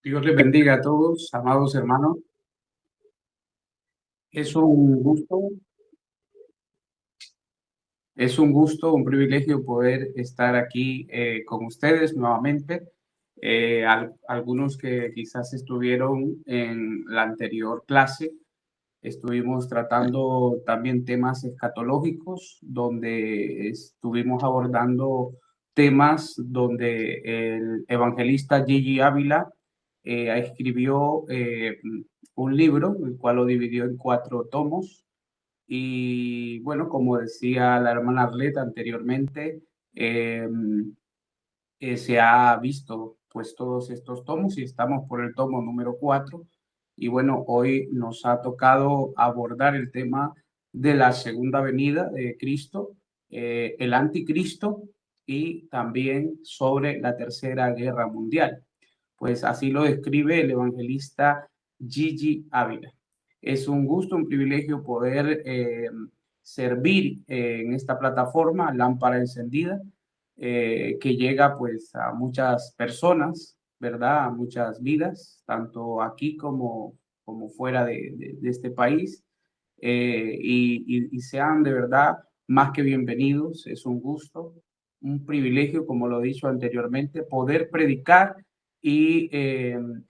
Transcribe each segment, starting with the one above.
Dios les bendiga a todos, amados hermanos. Es un gusto, un privilegio poder estar aquí con ustedes nuevamente. Algunos que quizás estuvieron en la anterior clase, estuvimos tratando también temas escatológicos, donde estuvimos abordando temas donde el evangelista Gigi Ávila escribió un libro, el cual lo dividió en 4 tomos. Y bueno, como decía la hermana Arleta anteriormente, eh, se ha visto pues todos estos tomos y estamos por el tomo número 4. Y bueno, hoy nos ha tocado abordar el tema de la segunda venida de Cristo, el anticristo y también sobre la tercera guerra mundial. Pues así lo describe el evangelista Gigi Ávila. Es un gusto, un privilegio poder servir en esta plataforma, Lámpara Encendida, que llega pues a muchas personas, ¿verdad? A muchas vidas, tanto aquí como fuera de este país. Y sean de verdad más que bienvenidos. Es un gusto, un privilegio, como lo he dicho anteriormente, poder predicar y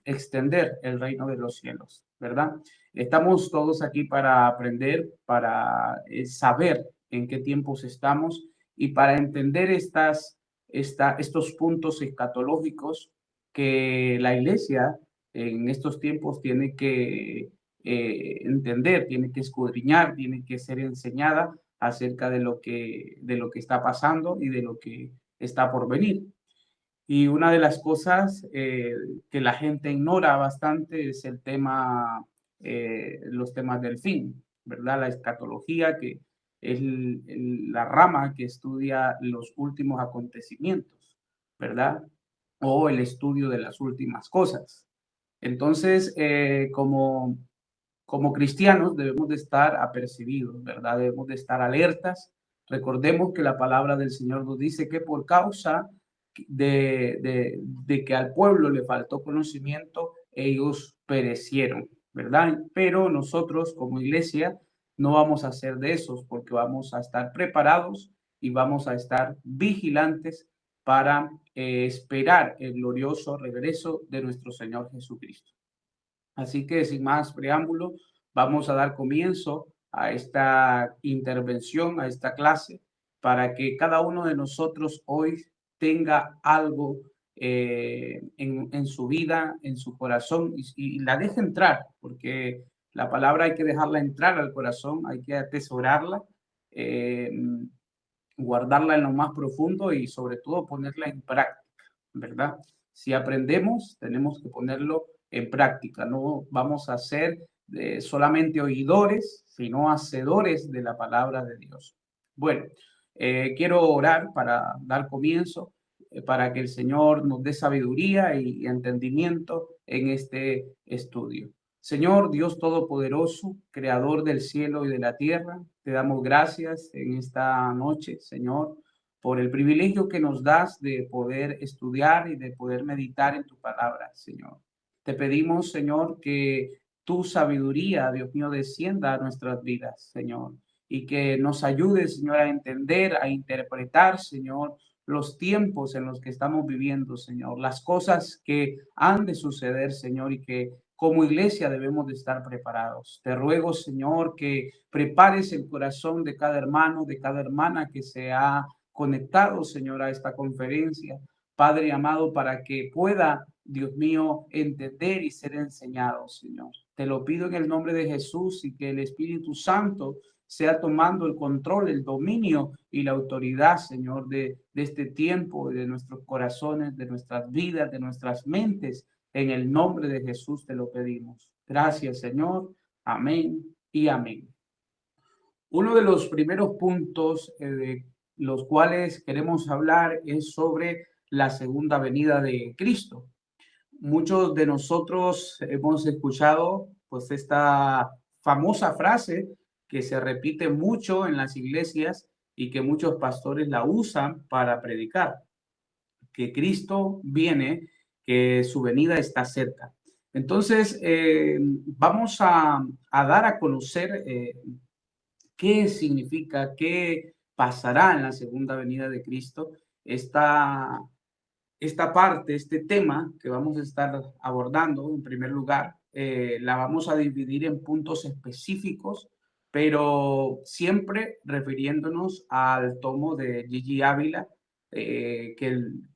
extender el reino de los cielos, ¿verdad? Estamos todos aquí para aprender, para saber en qué tiempos estamos y para entender estos puntos escatológicos que la iglesia en estos tiempos tiene que entender, tiene que escudriñar, tiene que ser enseñada acerca de lo que está pasando y de lo que está por venir. Y una de las cosas que la gente ignora bastante es los temas del fin, ¿verdad? La escatología, que es la rama que estudia los últimos acontecimientos, ¿verdad? O el estudio de las últimas cosas. Entonces, como cristianos debemos de estar apercibidos, ¿verdad? Debemos de estar alertas. Recordemos que la palabra del Señor nos dice que por causa de que al pueblo le faltó conocimiento, ellos perecieron, ¿verdad? Pero nosotros como iglesia no vamos a ser de esos, porque vamos a estar preparados y vamos a estar vigilantes para esperar el glorioso regreso de nuestro Señor Jesucristo. Así que sin más preámbulo, vamos a dar comienzo a esta intervención, a esta clase, para que cada uno de nosotros hoy tenga algo en su vida, en su corazón, y la deje entrar, porque la palabra hay que dejarla entrar al corazón, hay que atesorarla, eh, guardarla en lo más profundo y sobre todo ponerla en práctica, ¿verdad? Si aprendemos, tenemos que ponerlo en práctica, no vamos a ser solamente oidores, sino hacedores de la palabra de Dios. Bueno, quiero orar para dar comienzo, para que el Señor nos dé sabiduría y entendimiento en este estudio. Señor Dios Todopoderoso, Creador del cielo y de la tierra, te damos gracias en esta noche, Señor, por el privilegio que nos das de poder estudiar y de poder meditar en tu palabra, Señor. Te pedimos, Señor, que tu sabiduría, Dios mío, descienda a nuestras vidas, Señor, y que nos ayude, Señor, a entender, a interpretar, Señor, los tiempos en los que estamos viviendo, Señor, las cosas que han de suceder, Señor, y que como iglesia debemos de estar preparados. Te ruego, Señor, que prepares el corazón de cada hermano, de cada hermana que se ha conectado, Señor, a esta conferencia. Padre amado, para que pueda, Dios mío, entender y ser enseñado, Señor. Te lo pido en el nombre de Jesús y que el Espíritu Santo sea tomando el control, el dominio y la autoridad, Señor, de este tiempo, de nuestros corazones, de nuestras vidas, de nuestras mentes. En el nombre de Jesús te lo pedimos. Gracias, Señor. Amén y amén. Uno de los primeros puntos de los cuales queremos hablar es sobre la segunda venida de Cristo. Muchos de nosotros hemos escuchado pues esta famosa frase que se repite mucho en las iglesias y que muchos pastores la usan para predicar, que Cristo viene que su venida está cerca. Entonces, vamos a dar a conocer qué significa, qué pasará en la segunda venida de Cristo, esta parte, este tema que vamos a estar abordando en primer lugar, la vamos a dividir en puntos específicos, pero siempre refiriéndonos al tomo de Gigi Ávila, que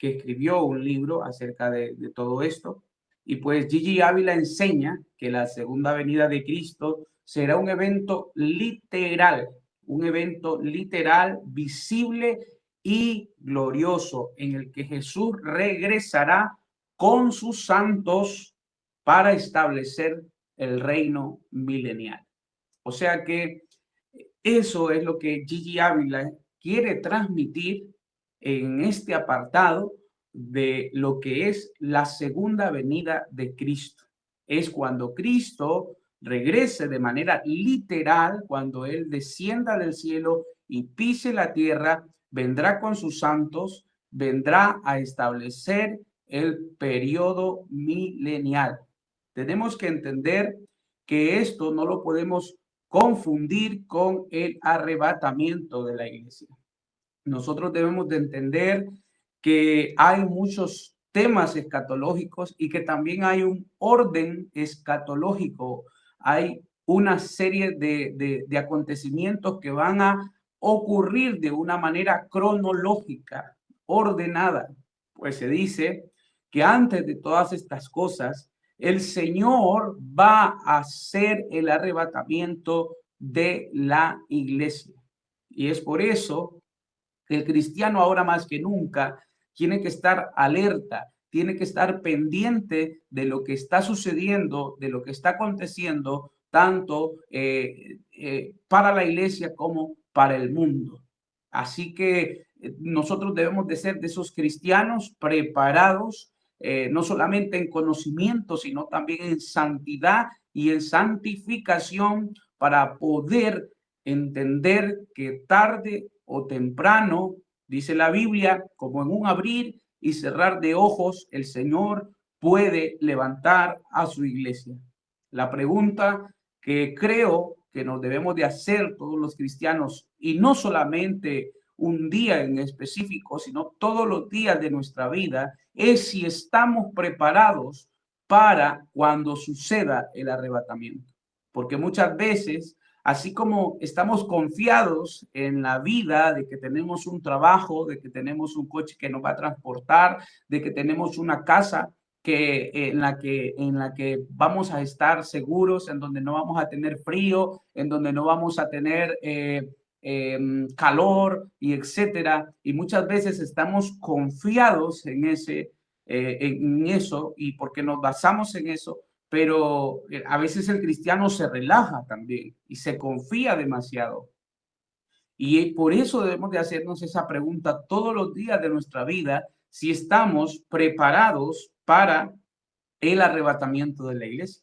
escribió un libro acerca de todo esto. Y pues Gigi Ávila enseña que la segunda venida de Cristo será un evento literal, visible y glorioso, en el que Jesús regresará con sus santos para establecer el reino milenial. O sea que eso es lo que Gigi Ávila quiere transmitir en este apartado de lo que es la segunda venida de Cristo. Es cuando Cristo regrese de manera literal, cuando Él descienda del cielo y pise la tierra, vendrá con sus santos, vendrá a establecer el periodo milenial. Tenemos que entender que esto no lo podemos confundir con el arrebatamiento de la iglesia. Nosotros debemos de entender que hay muchos temas escatológicos y que también hay un orden escatológico. Hay una serie de acontecimientos que van a ocurrir de una manera cronológica, ordenada. Pues se dice que antes de todas estas cosas, el Señor va a hacer el arrebatamiento de la iglesia. Y es por eso que el cristiano ahora más que nunca tiene que estar alerta, tiene que estar pendiente de lo que está sucediendo, de lo que está aconteciendo, tanto para la iglesia como para el mundo. Así que nosotros debemos de ser de esos cristianos preparados, no solamente en conocimiento, sino también en santidad y en santificación para poder entender que tarde o temprano, dice la Biblia, como en un abrir y cerrar de ojos, el Señor puede levantar a su iglesia. La pregunta que creo que nos debemos de hacer todos los cristianos, y no solamente un día en específico, sino todos los días de nuestra vida, es si estamos preparados para cuando suceda el arrebatamiento. Porque muchas veces, así como estamos confiados en la vida, de que tenemos un trabajo, de que tenemos un coche que nos va a transportar, de que tenemos una casa en la que vamos a estar seguros, en donde no vamos a tener frío, en donde no vamos a tener calor y etcétera. Y muchas veces estamos confiados en eso, y porque nos basamos en eso, pero a veces el cristiano se relaja también y se confía demasiado. Y por eso debemos de hacernos esa pregunta todos los días de nuestra vida, si estamos preparados para el arrebatamiento de la iglesia.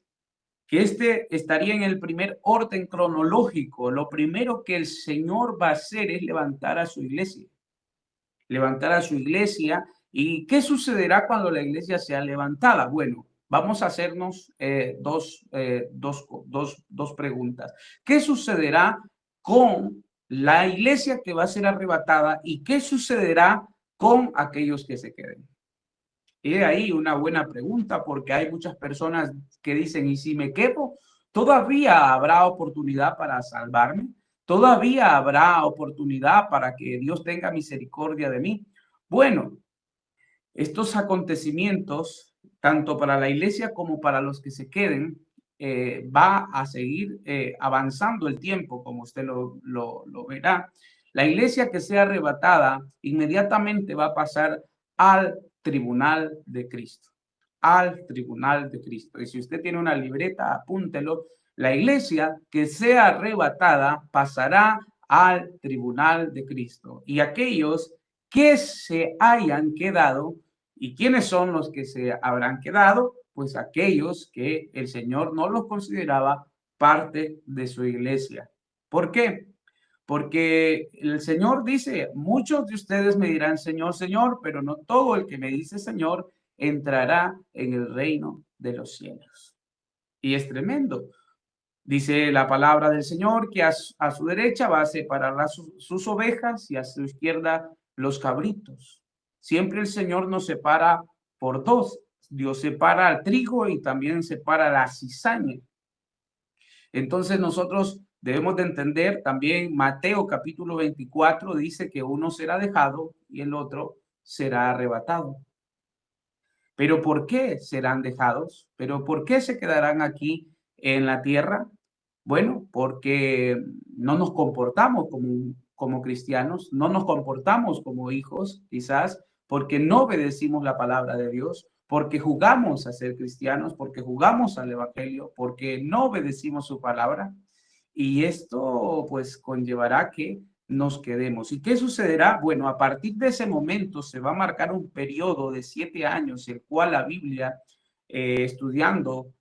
Que este estaría en el primer orden cronológico. Lo primero que el Señor va a hacer es levantar a su iglesia. Levantar a su iglesia. ¿Y qué sucederá cuando la iglesia sea levantada? Bueno, vamos a hacernos dos preguntas. ¿Qué sucederá con la iglesia que va a ser arrebatada y qué sucederá con aquellos que se queden? Y de ahí una buena pregunta, porque hay muchas personas que dicen, ¿y si me quedo? ¿Todavía habrá oportunidad para salvarme? ¿Todavía habrá oportunidad para que Dios tenga misericordia de mí? Bueno, estos acontecimientos, tanto para la iglesia como para los que se queden, va a seguir avanzando el tiempo, como usted lo verá. La iglesia que sea arrebatada inmediatamente va a pasar al tribunal de Cristo, al tribunal de Cristo. Y si usted tiene una libreta, apúntelo. La iglesia que sea arrebatada pasará al tribunal de Cristo. Y aquellos que se hayan quedado, ¿y quiénes son los que se habrán quedado? Pues aquellos que el Señor no los consideraba parte de su iglesia. ¿Por qué? Porque el Señor dice, muchos de ustedes me dirán, Señor, Señor, pero no todo el que me dice Señor entrará en el reino de los cielos. Y es tremendo. Dice la palabra del Señor que a su derecha va a separar a sus ovejas y a su izquierda los cabritos. Siempre el Señor nos separa por dos. Dios separa al trigo y también separa la cizaña. Entonces nosotros debemos de entender también Mateo capítulo 24 dice que uno será dejado y el otro será arrebatado. ¿Pero por qué serán dejados? ¿Pero por qué se quedarán aquí en la tierra? Bueno, porque no nos comportamos como cristianos, no nos comportamos como hijos, quizás porque no obedecimos la palabra de Dios, porque jugamos a ser cristianos, porque jugamos al evangelio, porque no obedecimos su palabra. Y esto pues conllevará que nos quedemos. ¿Y qué sucederá? Bueno, a partir de ese momento se va a marcar un periodo de 7 años, el cual la Biblia, estudiando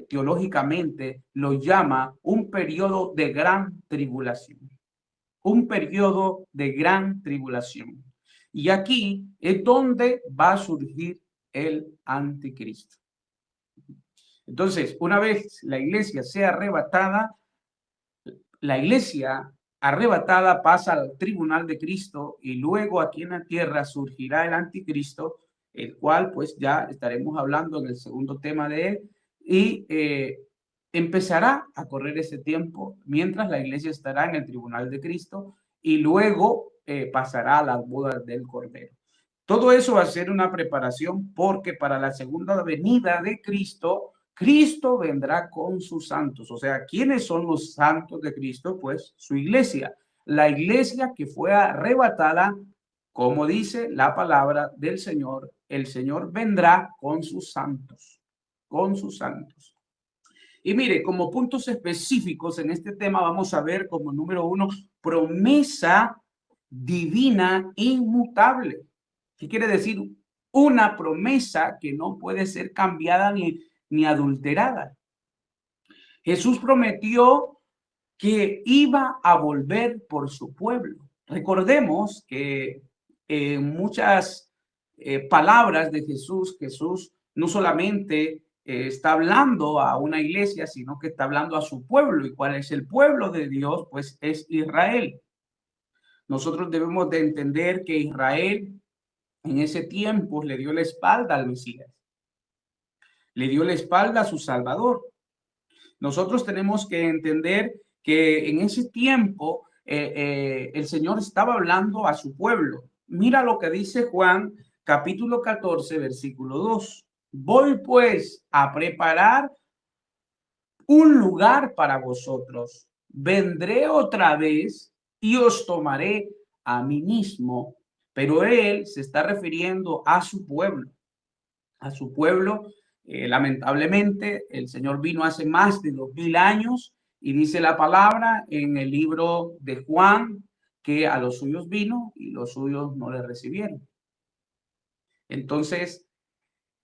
teológicamente, lo llama un periodo de gran tribulación. Un periodo de gran tribulación. Y aquí es donde va a surgir el anticristo. Entonces, una vez la iglesia sea arrebatada, la iglesia arrebatada pasa al tribunal de Cristo y luego aquí en la tierra surgirá el anticristo, el cual pues ya estaremos hablando en el segundo tema de él y empezará a correr ese tiempo mientras la iglesia estará en el tribunal de Cristo y luego pasará a las bodas del Cordero. Todo eso va a ser una preparación porque para la segunda venida de Cristo, Cristo vendrá con sus santos. O sea, ¿quiénes son los santos de Cristo? Pues su iglesia. La iglesia que fue arrebatada, como dice la palabra del Señor, el Señor vendrá con sus santos, con sus santos. Y mire, como puntos específicos en este tema vamos a ver como número 1, promesa divina inmutable. ¿Qué quiere decir? Una promesa que no puede ser cambiada ni adulterada. Jesús prometió que iba a volver por su pueblo. Recordemos que muchas palabras de Jesús, Jesús no solamente está hablando a una iglesia, sino que está hablando a su pueblo. ¿Y cuál es el pueblo de Dios? Pues es Israel. Nosotros debemos de entender que Israel en ese tiempo le dio la espalda al Mesías. Le dio la espalda a su Salvador. Nosotros tenemos que entender que en ese tiempo el Señor estaba hablando a su pueblo. Mira lo que dice Juan capítulo 14, versículo 2. Voy pues a preparar un lugar para vosotros. Vendré otra vez y os tomaré a mí mismo. Pero él se está refiriendo a su pueblo. A su pueblo. Lamentablemente, el Señor vino hace más de 2000 años y dice la palabra en el libro de Juan que a los suyos vino y los suyos no le recibieron. Entonces,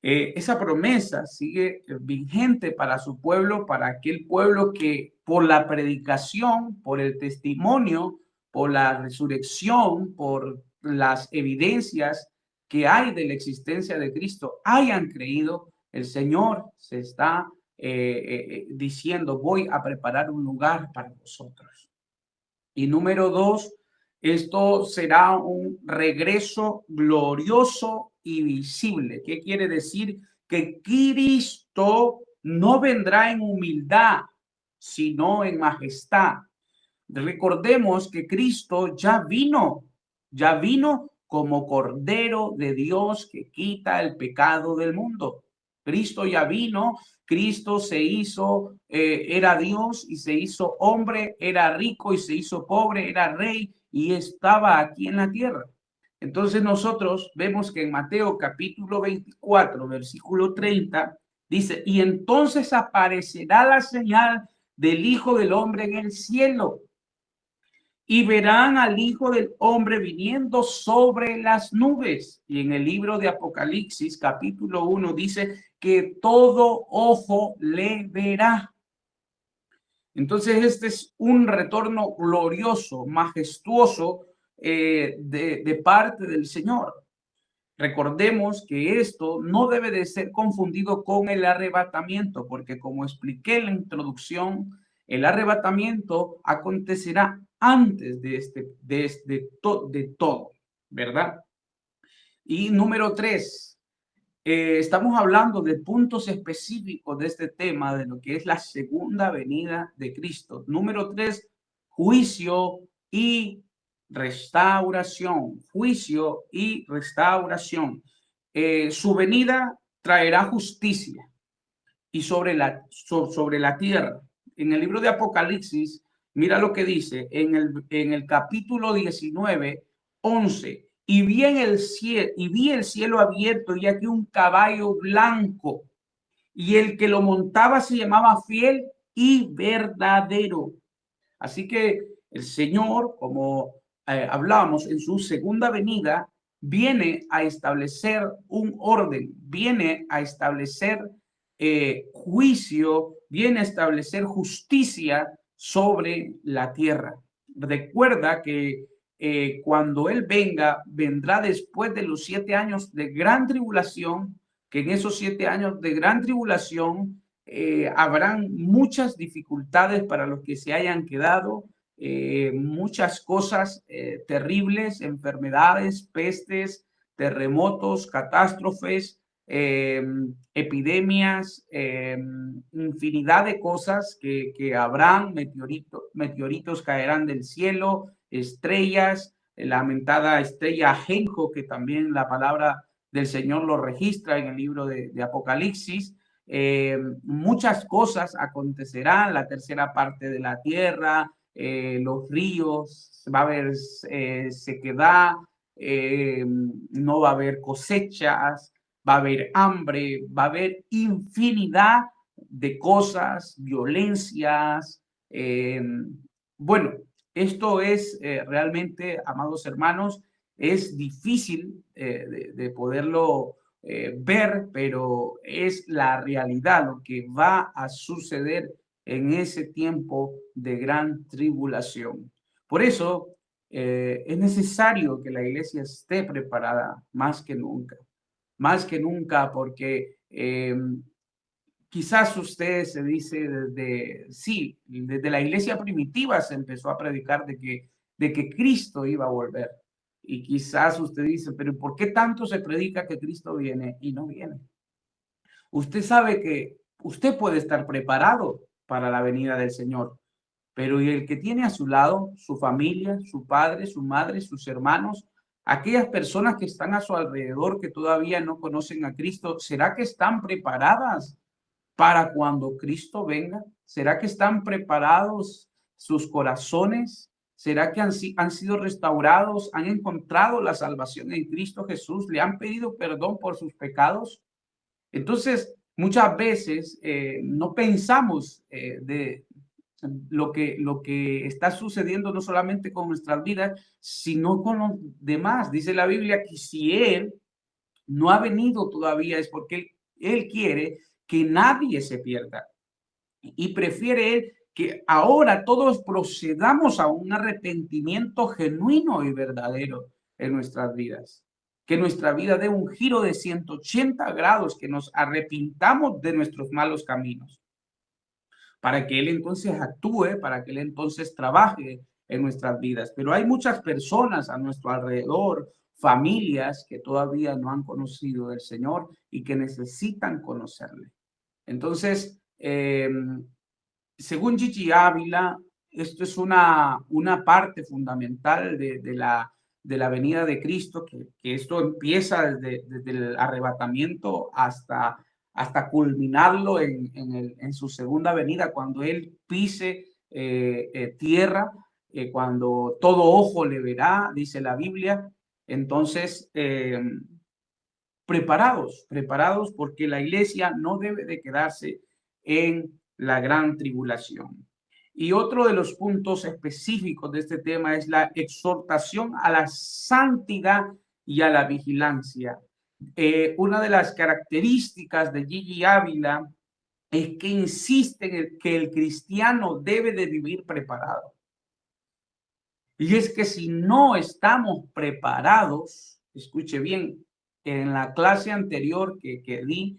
esa promesa sigue vigente para su pueblo, para aquel pueblo que por la predicación, por el testimonio, por la resurrección, por las evidencias que hay de la existencia de Cristo, hayan creído. El Señor se está diciendo, voy a preparar un lugar para vosotros. Y número 2, esto será un regreso glorioso y visible. ¿Qué quiere decir? Que Cristo no vendrá en humildad, sino en majestad. Recordemos que Cristo ya vino como Cordero de Dios que quita el pecado del mundo. Cristo ya vino, Cristo se hizo, era Dios y se hizo hombre, era rico y se hizo pobre, era rey y estaba aquí en la tierra. Entonces nosotros vemos que en Mateo capítulo 24, versículo 30, dice, y entonces aparecerá la señal del Hijo del Hombre en el cielo y verán al Hijo del Hombre viniendo sobre las nubes. Y en el libro de Apocalipsis, capítulo 1, dice que todo ojo le verá. Entonces, este es un retorno glorioso, majestuoso de parte del Señor. Recordemos que esto no debe de ser confundido con el arrebatamiento, porque como expliqué en la introducción, el arrebatamiento acontecerá antes de todo, ¿verdad? Y número 3, estamos hablando de puntos específicos de este tema, de lo que es la segunda venida de Cristo. Número 3, juicio y restauración. Juicio y restauración. Su venida traerá justicia y sobre la tierra. En el libro de Apocalipsis, mira lo que dice en el capítulo 19, 11. Y vi el cielo abierto y aquí un caballo blanco, y el que lo montaba se llamaba Fiel y Verdadero. Así que el Señor, como hablábamos, en su segunda venida, viene a establecer un orden, viene a establecer juicio, viene a establecer justicia sobre la tierra. Recuerda que cuando Él venga, vendrá después de los 7 años de gran tribulación, que en esos 7 años de gran tribulación habrán muchas dificultades para los que se hayan quedado, muchas cosas terribles, enfermedades, pestes, terremotos, catástrofes, epidemias, infinidad de cosas que habrán, meteoritos caerán del cielo, estrellas, la lamentada estrella Ajenjo, que también la palabra del Señor lo registra en el libro de Apocalipsis. Muchas cosas acontecerán, la tercera parte de la tierra, los ríos, va a haber sequedad, no va a haber cosechas, va a haber hambre, va a haber infinidad de cosas, violencias. Bueno, esto es realmente, amados hermanos, es difícil de poderlo ver, pero es la realidad, lo que va a suceder en ese tiempo de gran tribulación. Por eso es necesario que la iglesia esté preparada más que nunca, porque quizás usted se dice sí, desde la iglesia primitiva se empezó a predicar de que Cristo iba a volver. Y quizás usted dice, pero ¿por qué tanto se predica que Cristo viene y no viene? Usted sabe que usted puede estar preparado para la venida del Señor, pero ¿y el que tiene a su lado su familia, su padre, su madre, sus hermanos, aquellas personas que están a su alrededor que todavía no conocen a Cristo? ¿Será que están preparadas para cuando Cristo venga? ¿Será que están preparados sus corazones? ¿Será que han sido restaurados? ¿Han encontrado la salvación en Cristo Jesús? ¿Le han pedido perdón por sus pecados? Entonces, muchas veces no pensamos de lo que está sucediendo no solamente con nuestras vidas, sino con los demás. Dice la Biblia que si Él no ha venido todavía es porque Él quiere que nadie se pierda y prefiere Él que ahora todos procedamos a un arrepentimiento genuino y verdadero en nuestras vidas. Que nuestra vida dé un giro de 180 grados, que nos arrepintamos de nuestros malos caminos, para que Él entonces actúe, para que Él entonces trabaje en nuestras vidas. Pero hay muchas personas a nuestro alrededor, familias que todavía no han conocido del Señor y que necesitan conocerle. Entonces, según Gigi Ávila, esto es una parte fundamental de la venida de Cristo, que esto empieza desde el arrebatamiento hasta culminarlo en su segunda venida, cuando Él pise tierra, cuando todo ojo le verá, dice la Biblia. Entonces, preparados, porque la iglesia no debe de quedarse en la gran tribulación. Y otro de los puntos específicos de este tema es la exhortación a la santidad y a la vigilancia. Una de las características de Gigi Ávila es que insiste en que el cristiano debe de vivir preparado. Y es que si no estamos preparados, escuche bien, en la clase anterior que di,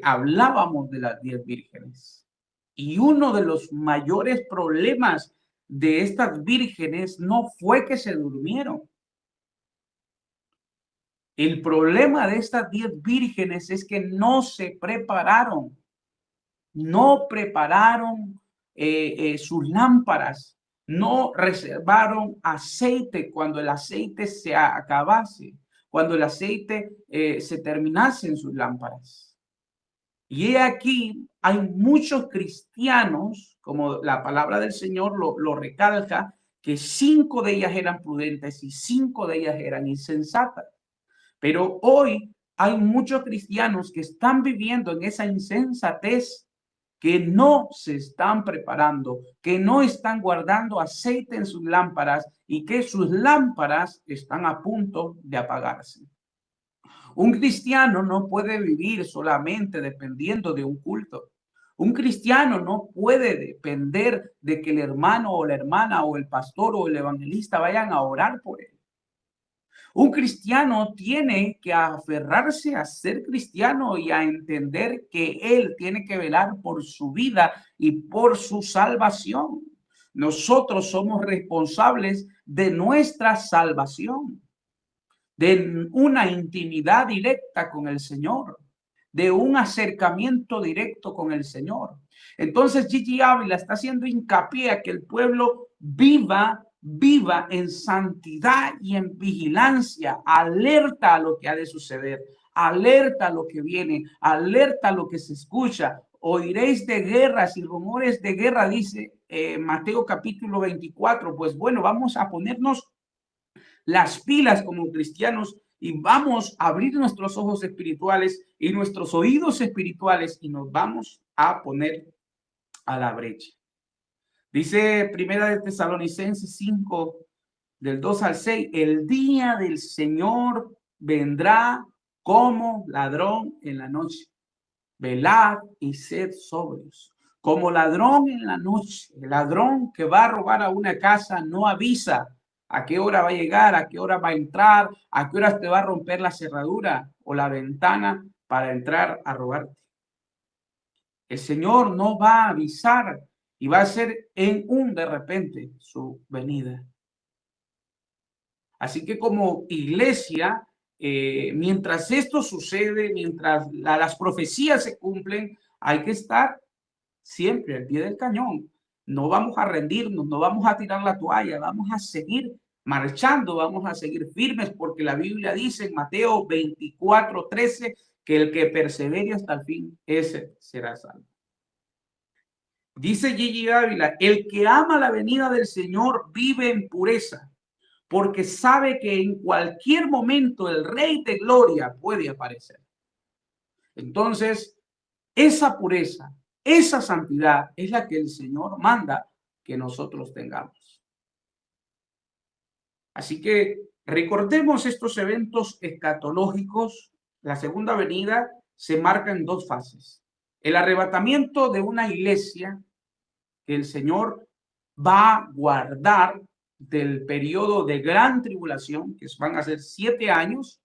hablábamos de las 10 vírgenes. Y uno de los mayores problemas de estas vírgenes no fue que se durmieron. El problema de estas 10 vírgenes es que no se prepararon, no prepararon sus lámparas, no reservaron aceite cuando el aceite se acabase, cuando el aceite se terminase en sus lámparas. Y aquí hay muchos cristianos, como la palabra del Señor lo recalca, que 5 de ellas eran prudentes y 5 de ellas eran insensatas. Pero hoy hay muchos cristianos que están viviendo en esa insensatez, que no se están preparando, que no están guardando aceite en sus lámparas y que sus lámparas están a punto de apagarse. Un cristiano no puede vivir solamente dependiendo de un culto. Un cristiano no puede depender de que el hermano o la hermana o el pastor o el evangelista vayan a orar por él. Un cristiano tiene que aferrarse a ser cristiano y a entender que él tiene que velar por su vida y por su salvación. Nosotros somos responsables de nuestra salvación, de una intimidad directa con el Señor, de un acercamiento directo con el Señor. Entonces Gigi Ávila está haciendo hincapié a que el pueblo viva en santidad y en vigilancia, alerta a lo que ha de suceder, alerta a lo que viene, alerta a lo que se escucha. Oiréis de guerras y rumores de guerra, dice Mateo capítulo 24. Pues bueno, vamos a ponernos las pilas como cristianos y vamos a abrir nuestros ojos espirituales y nuestros oídos espirituales y nos vamos a poner a la brecha. Dice Primera de Tesalonicenses 5, del 2 al 6, el día del Señor vendrá como ladrón en la noche. Velad y sed sobrios. Como ladrón en la noche, el ladrón que va a robar a una casa no avisa a qué hora va a llegar, a qué hora va a entrar, a qué hora te va a romper la cerradura o la ventana para entrar a robarte. El Señor no va a avisar y va a ser en un de repente su venida. Así que como iglesia, mientras esto sucede, mientras las profecías se cumplen, hay que estar siempre al pie del cañón. No vamos a rendirnos, no vamos a tirar la toalla, vamos a seguir marchando, vamos a seguir firmes, porque la Biblia dice en Mateo 24:13 que el que persevere hasta el fin, ese será salvo. Dice Gigi Ávila, el que ama la venida del Señor vive en pureza, porque sabe que en cualquier momento el Rey de Gloria puede aparecer. Entonces, esa pureza, esa santidad es la que el Señor manda que nosotros tengamos. Así que recordemos estos eventos escatológicos. La segunda venida se marca en 2 fases. El arrebatamiento de una iglesia que el Señor va a guardar del periodo de gran tribulación, que van a ser 7 años,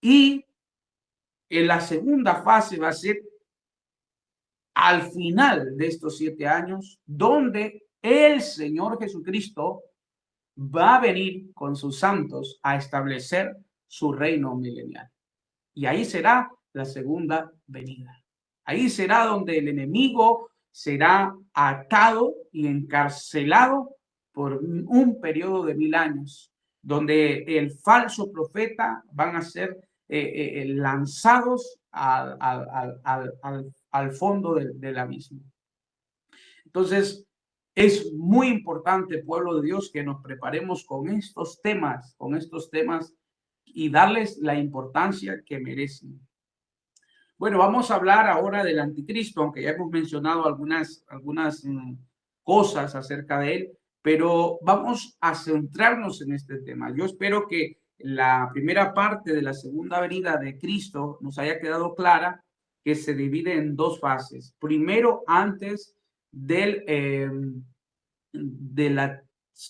y en la segunda fase va a ser al final de estos 7 años, donde el Señor Jesucristo va a venir con sus santos a establecer su reino milenial. Y ahí será la segunda venida. Ahí será donde el enemigo será atado y encarcelado por un periodo de 1000 años, donde el falso profeta van a ser lanzados al fondo del abismo. Entonces, es muy importante, pueblo de Dios, que nos preparemos con estos temas y darles la importancia que merecen. Bueno, vamos a hablar ahora del anticristo, aunque ya hemos mencionado algunas cosas acerca de él, pero vamos a centrarnos en este tema. Yo espero que la primera parte de la segunda venida de Cristo nos haya quedado clara, que se divide en 2 fases. Primero, antes de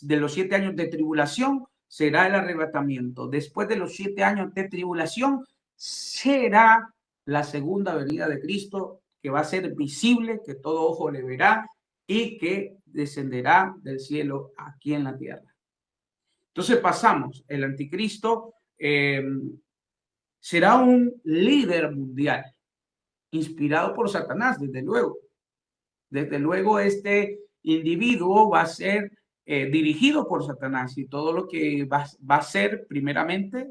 los 7 años de tribulación, será el arrebatamiento. Después de los 7 años de tribulación, será la segunda venida de Cristo, que va a ser visible, que todo ojo le verá y que descenderá del cielo aquí en la tierra. Entonces pasamos, el anticristo será un líder mundial, inspirado por Satanás, desde luego. Desde luego, este individuo va a ser dirigido por Satanás y todo lo que va a hacer primeramente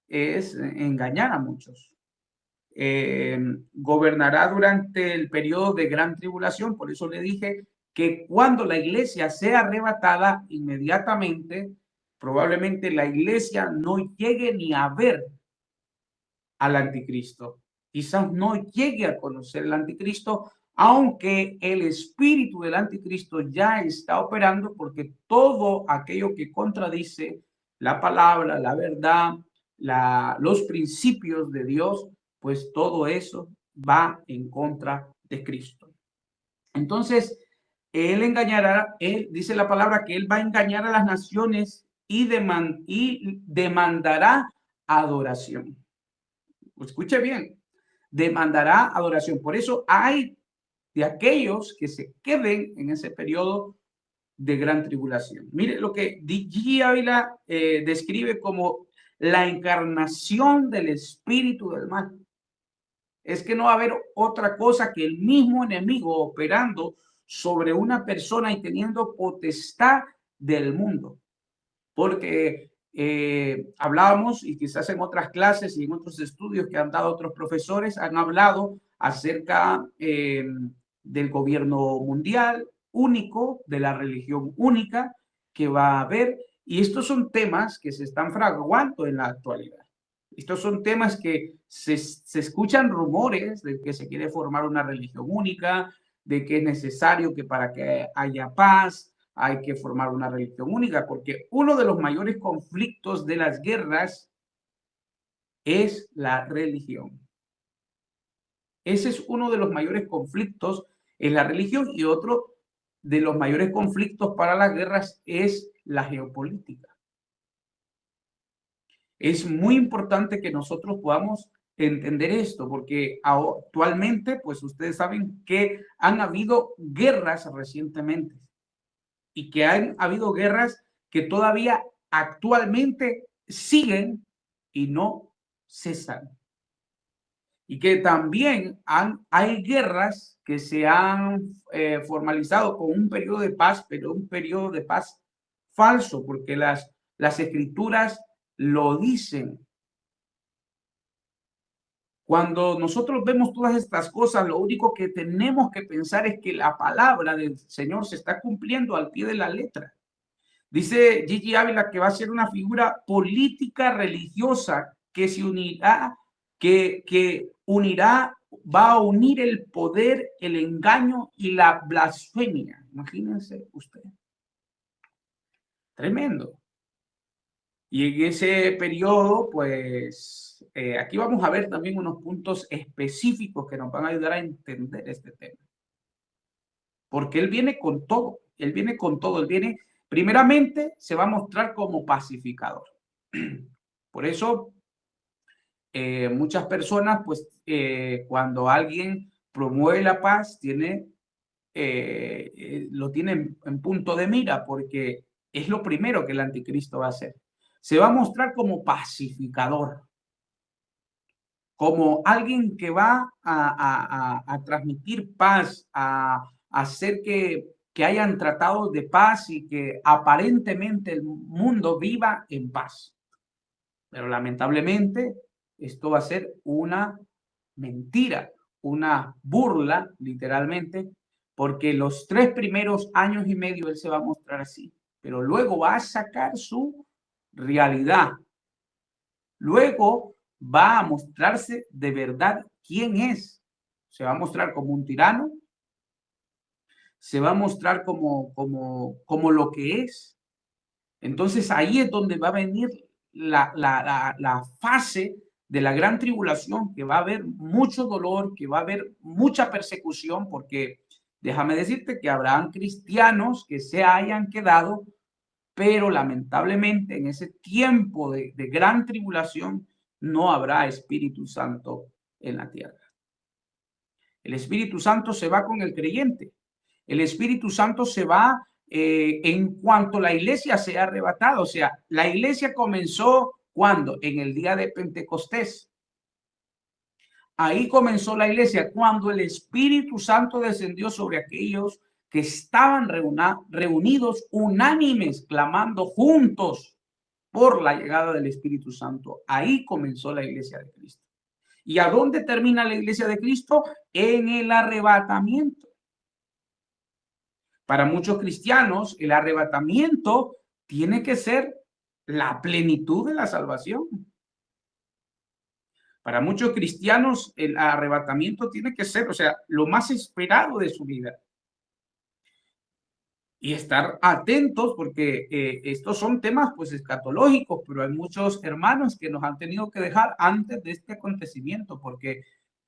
es engañar a muchos. Gobernará durante el periodo de gran tribulación, por eso le dije que cuando la iglesia sea arrebatada, inmediatamente, probablemente la iglesia no llegue ni a ver al anticristo. Quizás no llegue a conocer el anticristo, aunque el espíritu del anticristo ya está operando, porque todo aquello que contradice la palabra, la verdad, los principios de Dios, pues todo eso va en contra de Cristo. Entonces, él engañará, él dice la palabra que él va a engañar a las naciones y demandará adoración. Escuche bien, demandará adoración. Por eso hay de aquellos que se queden en ese periodo de gran tribulación. Mire lo que G. Ávila describe como la encarnación del espíritu del mal. Es que no va a haber otra cosa que el mismo enemigo operando sobre una persona y teniendo potestad del mundo. Porque hablábamos, y quizás en otras clases y en otros estudios que han dado otros profesores, han hablado acerca del gobierno mundial único, de la religión única que va a haber. Y estos son temas que se están fraguando en la actualidad. Estos son temas que se escuchan rumores de que se quiere formar una religión única, de que es necesario que para que haya paz hay que formar una religión única, porque uno de los mayores conflictos de las guerras es la religión. Ese es uno de los mayores conflictos en la religión, y otro de los mayores conflictos para las guerras es la geopolítica. Es muy importante que nosotros podamos entender esto, porque actualmente, pues ustedes saben que han habido guerras recientemente y que han habido guerras que todavía actualmente siguen y no cesan. Y que también hay guerras que se han formalizado con un periodo de paz, pero un periodo de paz falso, porque las escrituras lo dicen. Cuando nosotros vemos todas estas cosas, lo único que tenemos que pensar es que la palabra del Señor se está cumpliendo al pie de la letra. Dice Gigi Ávila que va a ser una figura política religiosa que se unirá, que unirá, va a unir el poder, el engaño y la blasfemia. Imagínense usted. Tremendo. Y en ese periodo, pues, aquí vamos a ver también unos puntos específicos que nos van a ayudar a entender este tema. Porque él viene con todo, él viene con todo, él viene, primeramente, se va a mostrar como pacificador. Por eso, muchas personas, pues, cuando alguien promueve la paz, lo tiene en punto de mira, porque es lo primero que el anticristo va a hacer. Se va a mostrar como pacificador, como alguien que va a transmitir paz, a hacer que hayan tratados de paz y que aparentemente el mundo viva en paz. Pero lamentablemente esto va a ser una mentira, una burla, literalmente, porque los 3 primeros años y medio él se va a mostrar así, pero luego va a sacar su realidad. Luego va a mostrarse de verdad quién es. Se va a mostrar como un tirano, se va a mostrar como lo que es. Entonces ahí es donde va a venir la fase de la gran tribulación, que va a haber mucho dolor, que va a haber mucha persecución, porque déjame decirte que habrán cristianos que se hayan quedado pero lamentablemente en ese tiempo de gran tribulación no habrá Espíritu Santo en la tierra. El Espíritu Santo se va con el creyente. El Espíritu Santo se va en cuanto la iglesia sea arrebatada. O sea, la iglesia comenzó ¿cuándo? En el día de Pentecostés. Ahí comenzó la iglesia cuando el Espíritu Santo descendió sobre aquellos que estaban reunidos unánimes, clamando juntos por la llegada del Espíritu Santo. Ahí comenzó la iglesia de Cristo. ¿Y a dónde termina la iglesia de Cristo? En el arrebatamiento. Para muchos cristianos, el arrebatamiento tiene que ser la plenitud de la salvación. Para muchos cristianos, el arrebatamiento tiene que ser, o sea, lo más esperado de su vida. Y estar atentos porque estos son temas pues escatológicos, pero hay muchos hermanos que nos han tenido que dejar antes de este acontecimiento porque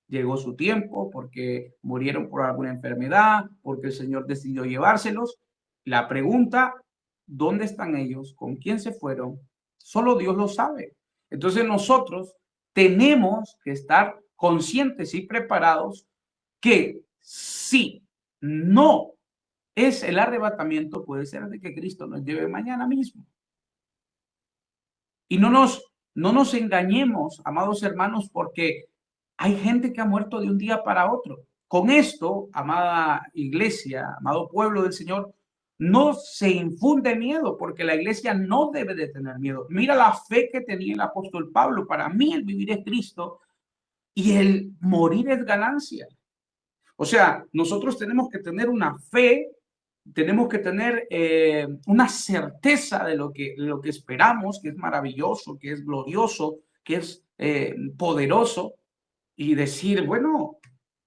llegó su tiempo, porque murieron por alguna enfermedad, porque el Señor decidió llevárselos. La pregunta, ¿dónde están ellos? ¿Con quién se fueron? Solo Dios lo sabe. Entonces nosotros tenemos que estar conscientes y preparados que si no es el arrebatamiento, puede ser de que Cristo nos lleve mañana mismo. Y no nos engañemos, amados hermanos, porque hay gente que ha muerto de un día para otro. Con esto, amada iglesia, amado pueblo del Señor, no se infunde miedo, porque la iglesia no debe de tener miedo. Mira la fe que tenía el apóstol Pablo. Para mí el vivir es Cristo y el morir es ganancia. O sea, nosotros tenemos que tener una fe, tenemos que tener una certeza de lo que esperamos, que es maravilloso, que es glorioso, que es poderoso, y decir, bueno,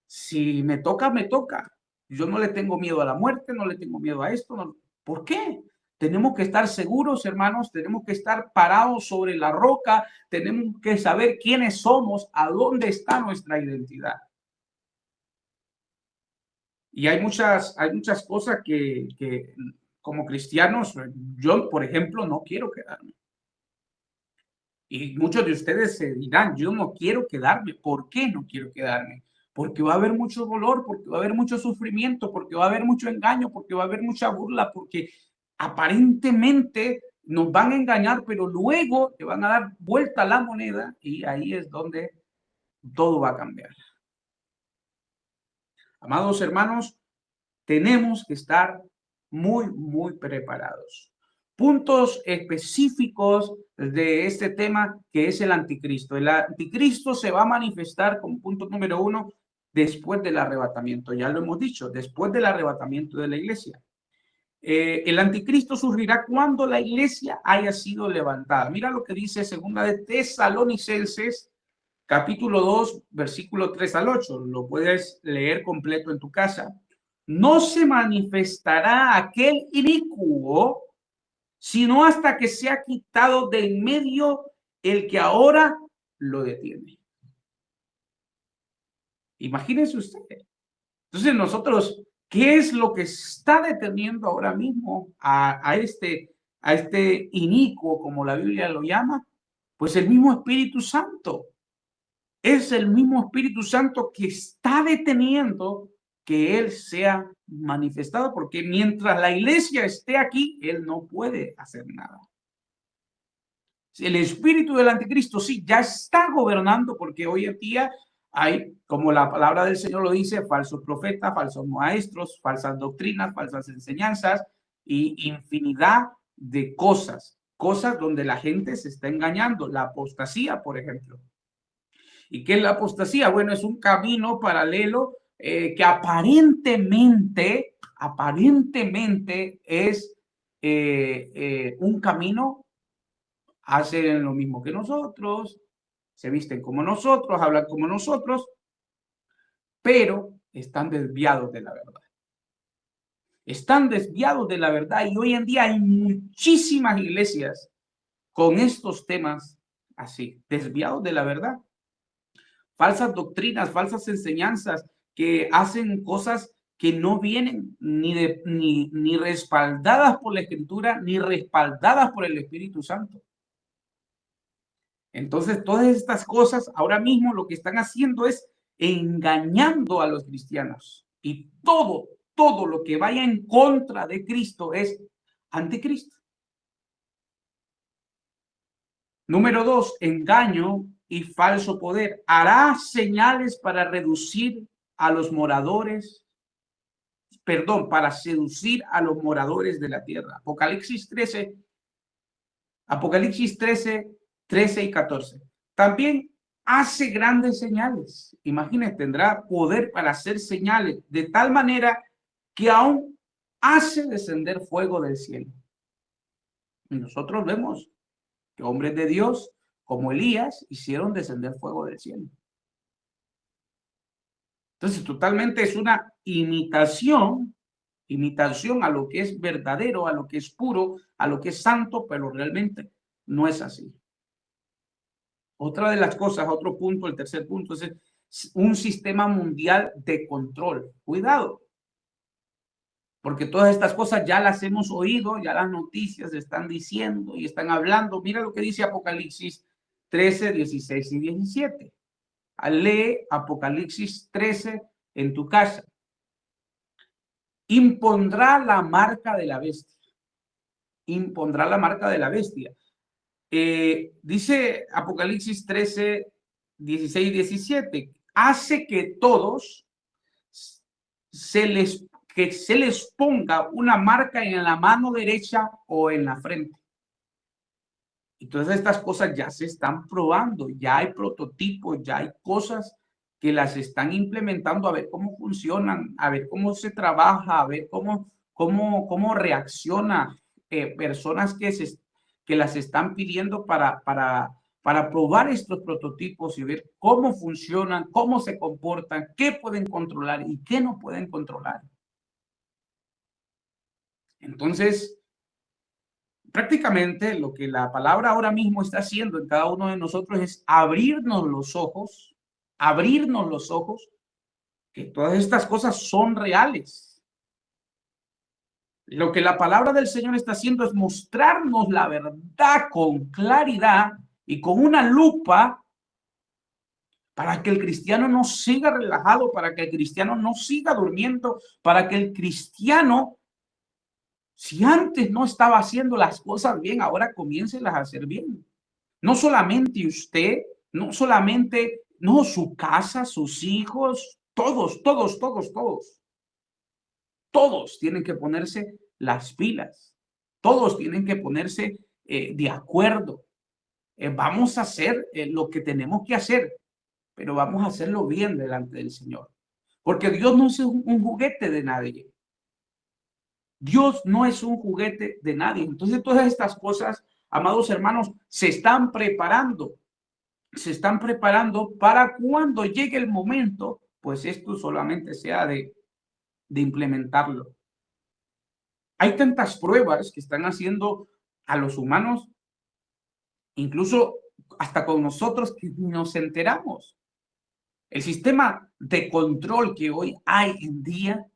si me toca, me toca. Yo no le tengo miedo a la muerte, no le tengo miedo a esto. No. ¿Por qué? Tenemos que estar seguros, hermanos, tenemos que estar parados sobre la roca, tenemos que saber quiénes somos, a dónde está nuestra identidad. Y hay muchas cosas que como cristianos, yo, por ejemplo, no quiero quedarme. Y muchos de ustedes se dirán, yo no quiero quedarme. ¿Por qué no quiero quedarme? Porque va a haber mucho dolor, porque va a haber mucho sufrimiento, porque va a haber mucho engaño, porque va a haber mucha burla, porque aparentemente nos van a engañar, pero luego te van a dar vuelta a la moneda y ahí es donde todo va a cambiar. Amados hermanos, tenemos que estar muy preparados. Puntos específicos de este tema que es el anticristo. El anticristo se va a manifestar como punto número 1 después del arrebatamiento. Ya lo hemos dicho, después del arrebatamiento de la iglesia. El anticristo surgirá cuando la iglesia haya sido levantada. Mira lo que dice segunda de Tesalonicenses, capítulo 2, versículo 3 al 8. Lo puedes leer completo en tu casa. No se manifestará aquel inicuo, sino hasta que sea quitado de en medio el que ahora lo detiene. Imagínense usted. Entonces nosotros, ¿qué es lo que está deteniendo ahora mismo a este inicuo, como la Biblia lo llama? Pues el mismo Espíritu Santo. Es el mismo Espíritu Santo que está deteniendo que Él sea manifestado, porque mientras la iglesia esté aquí, Él no puede hacer nada. El espíritu del anticristo sí ya está gobernando, porque hoy en día hay, como la palabra del Señor lo dice, falsos profetas, falsos maestros, falsas doctrinas, falsas enseñanzas y infinidad de cosas donde la gente se está engañando. La apostasía, por ejemplo. ¿Y qué es la apostasía? Bueno, es un camino paralelo que aparentemente es un camino, hacen lo mismo que nosotros, se visten como nosotros, hablan como nosotros, pero están desviados de la verdad. Están desviados de la verdad y hoy en día hay muchísimas iglesias con estos temas así, desviados de la verdad. Falsas doctrinas, falsas enseñanzas que hacen cosas que no vienen ni respaldadas por la Escritura, ni respaldadas por el Espíritu Santo. Entonces, todas estas cosas ahora mismo lo que están haciendo es engañando a los cristianos. Y todo lo que vaya en contra de Cristo es anticristo. Número 2, engaño y falso poder. Hará señales para reducir a los moradores, para seducir a los moradores de la tierra. Apocalipsis 13 y 14. También hace grandes señales. Imagínense, tendrá poder para hacer señales de tal manera que aún hace descender fuego del cielo. Y nosotros vemos que hombres de Dios como Elías hicieron descender fuego del cielo. Entonces, totalmente es una imitación a lo que es verdadero, a lo que es puro, a lo que es santo, pero realmente no es así. Otra de las cosas, otro punto, el tercer punto, es un sistema mundial de control. Cuidado, porque todas estas cosas ya las hemos oído, ya las noticias están diciendo y están hablando. Mira lo que dice Apocalipsis 13, 16 y 17. Lee Apocalipsis 13 en tu casa. Impondrá la marca de la bestia. Impondrá la marca de la bestia. Dice Apocalipsis 13, 16 y 17. Hace que todos se les ponga una marca en la mano derecha o en la frente. Entonces estas cosas ya se están probando, ya hay prototipos, ya hay cosas que las están implementando a ver cómo funcionan, a ver cómo se trabaja, a ver cómo reacciona personas que las están pidiendo para probar estos prototipos y ver cómo funcionan, cómo se comportan, qué pueden controlar y qué no pueden controlar. Entonces, prácticamente lo que la palabra ahora mismo está haciendo en cada uno de nosotros es abrirnos los ojos, que todas estas cosas son reales. Lo que la palabra del Señor está haciendo es mostrarnos la verdad con claridad y con una lupa para que el cristiano no siga relajado, para que el cristiano no siga durmiendo, para que el cristiano, si antes no estaba haciendo las cosas bien, ahora comiéncelas a hacer bien. No solamente usted, no solamente, no su casa, sus hijos, todos tienen que ponerse las pilas. Todos tienen que ponerse de acuerdo. Vamos a hacer lo que tenemos que hacer, pero vamos a hacerlo bien delante del Señor. Porque Dios no es un juguete de nadie. Dios no es un juguete de nadie. Entonces todas estas cosas, amados hermanos, se están preparando para cuando llegue el momento, pues esto solamente sea de implementarlo. Hay tantas pruebas que están haciendo a los humanos, incluso hasta con nosotros, que nos enteramos. El sistema de control que hoy hay en día,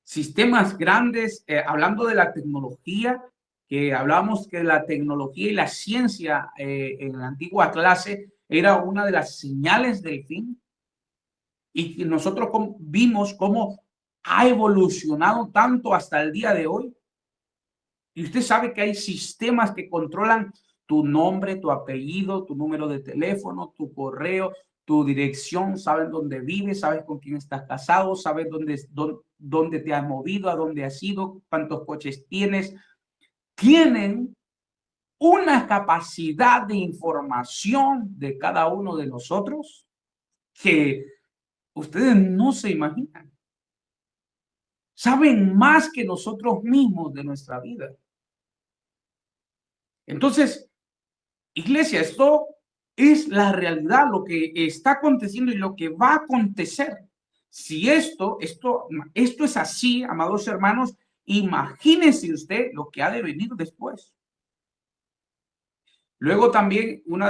sistemas grandes, hablando de la tecnología, que hablábamos que la tecnología y la ciencia en la antigua clase era una de las señales del fin. Y nosotros vimos cómo ha evolucionado tanto hasta el día de hoy. Y usted sabe que hay sistemas que controlan tu nombre, tu apellido, tu número de teléfono, tu correo, tu dirección, saben dónde vives, sabes con quién estás casado, sabes dónde te has movido, a dónde has ido, cuántos coches tienes. Tienen una capacidad de información de cada uno de nosotros que ustedes no se imaginan. Saben más que nosotros mismos de nuestra vida. Entonces, iglesia, esto es la realidad, lo que está aconteciendo y lo que va a acontecer. Si esto es así, amados hermanos, imagínense usted lo que ha de venir después. Luego también una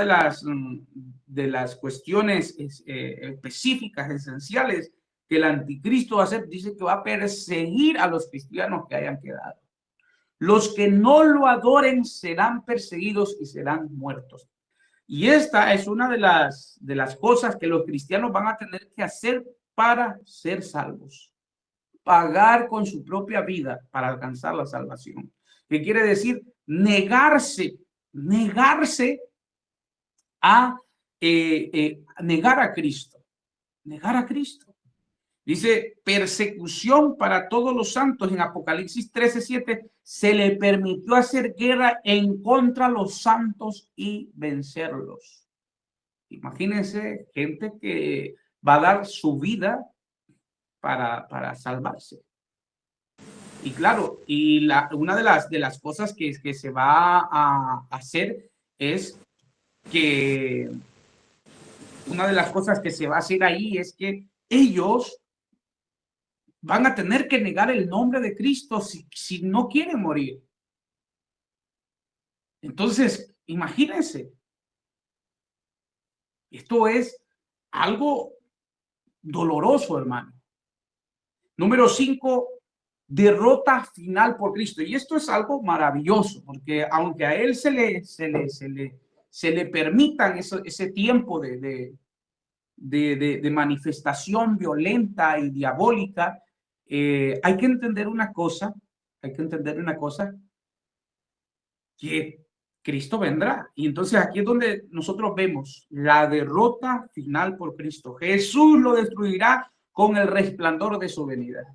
de las cuestiones específicas, esenciales, que el anticristo va a hacer, dice que va a perseguir a los cristianos que hayan quedado. Los que no lo adoren serán perseguidos y serán muertos. Y esta es una de las cosas que los cristianos van a tener que hacer para ser salvos. Pagar con su propia vida para alcanzar la salvación. ¿Qué quiere decir? Negarse a negar a Cristo. Negar a Cristo. Dice, persecución para todos los santos. En Apocalipsis 13:7 se le permitió hacer guerra en contra de los santos y vencerlos. Imagínense gente que va a dar su vida para salvarse. Y claro, y una de las cosas que se va a hacer es que una de las cosas que se va a hacer ahí es que ellos van a tener que negar el nombre de Cristo si no quieren morir. Entonces, imagínense. Esto es algo doloroso, hermano. Número 5, derrota final por Cristo. Y esto es algo maravilloso, porque aunque a él se le permitan ese tiempo de manifestación violenta y diabólica, hay que entender una cosa, que Cristo vendrá. Y entonces aquí es donde nosotros vemos la derrota final por Cristo. Jesús lo destruirá con el resplandor de su venida.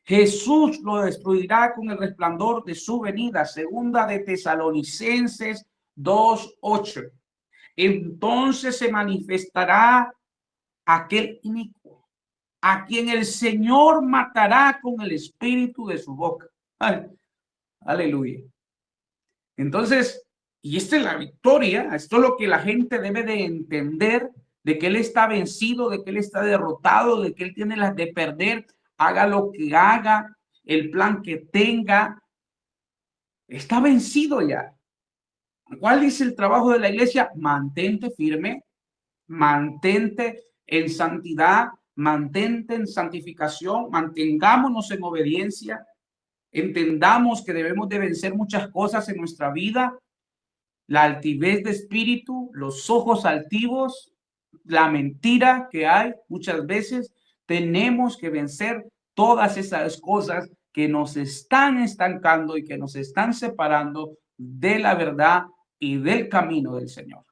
Jesús lo destruirá con el resplandor de su venida. Segunda de Tesalonicenses 2:8. Entonces se manifestará aquel inicuo, a quien el Señor matará con el espíritu de su boca. Ay, aleluya. Entonces, y esta es la victoria, esto es lo que la gente debe de entender, de que él está vencido, de que él está derrotado, de que él tiene las de perder, haga lo que haga, el plan que tenga, está vencido ya. ¿Cuál es el trabajo de la iglesia? Mantente firme, mantente en santidad, mantente en santificación, mantengámonos en obediencia, entendamos que debemos de vencer muchas cosas en nuestra vida, la altivez de espíritu, los ojos altivos, la mentira que hay muchas veces. Tenemos que vencer todas esas cosas que nos están estancando y que nos están separando de la verdad y del camino del Señor.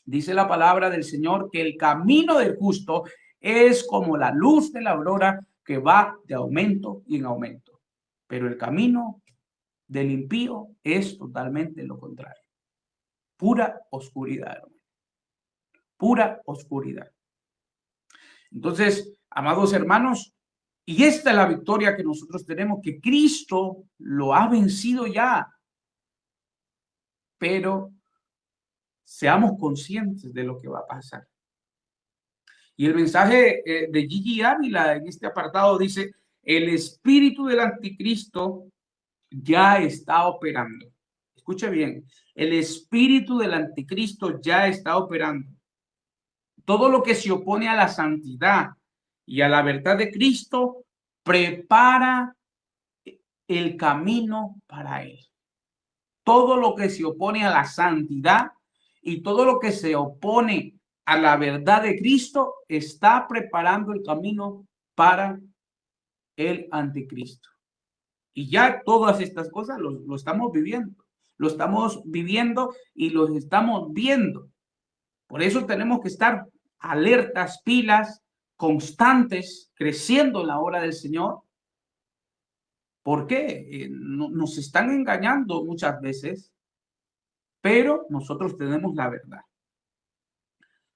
Dice la palabra del Señor que el camino del justo es como la luz de la aurora que va de aumento y en aumento. Pero el camino del impío es totalmente lo contrario. Pura oscuridad, hermano. Pura oscuridad. Entonces, amados hermanos, y esta es la victoria que nosotros tenemos, que Cristo lo ha vencido ya. Pero seamos conscientes de lo que va a pasar. Y el mensaje de Gigi Ávila en este apartado dice, el espíritu del anticristo ya está operando. Escuche bien, el espíritu del anticristo ya está operando. Todo lo que se opone a la santidad y a la verdad de Cristo prepara el camino para él. Todo lo que se opone a la santidad y todo lo que se opone a la verdad de Cristo está preparando el camino para el anticristo. Y ya todas estas cosas lo estamos viviendo. Lo estamos viviendo y los estamos viendo. Por eso tenemos que estar alertas, pilas, constantes, creciendo en la obra del Señor. ¿Por qué? Nos están engañando muchas veces, pero nosotros tenemos la verdad.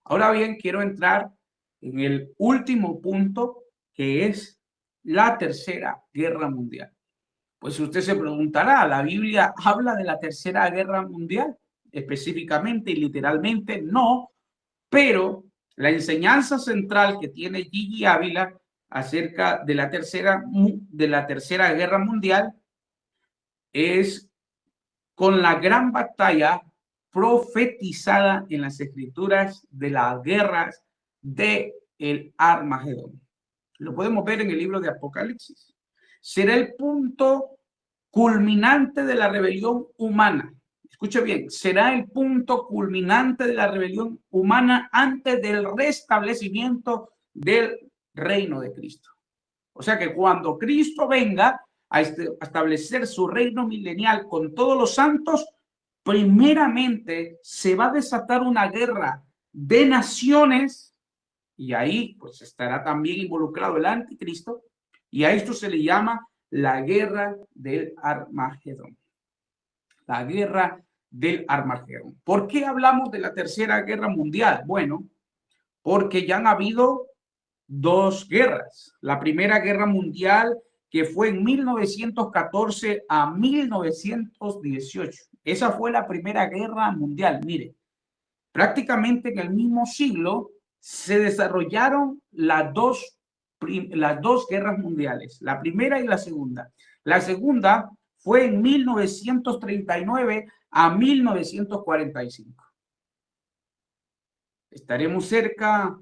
Ahora bien, quiero entrar en el último punto, que es la Tercera Guerra Mundial. Pues usted se preguntará, ¿la Biblia habla de la Tercera Guerra Mundial? Específicamente y literalmente no, pero la enseñanza central que tiene Gigi Ávila acerca de la Tercera Guerra Mundial es con la gran batalla profetizada en las escrituras de las guerras de el Armagedón. Lo podemos ver en el libro de Apocalipsis. Será el punto culminante de la rebelión humana. Escuche bien, será el punto culminante de la rebelión humana antes del restablecimiento del reino de Cristo. O sea que cuando Cristo venga a establecer su reino milenial con todos los santos, primeramente se va a desatar una guerra de naciones y ahí pues estará también involucrado el anticristo y a esto se le llama la guerra del Armagedón. La guerra del Armagedón. ¿Por qué hablamos de la tercera guerra mundial? Bueno, porque ya han habido dos guerras. La primera guerra mundial que fue en 1914 a 1918. Esa fue la primera guerra mundial. Mire, prácticamente en el mismo siglo se desarrollaron las dos guerras mundiales, la primera y la segunda. La segunda fue en 1939 a 1945. ¿Estaremos cerca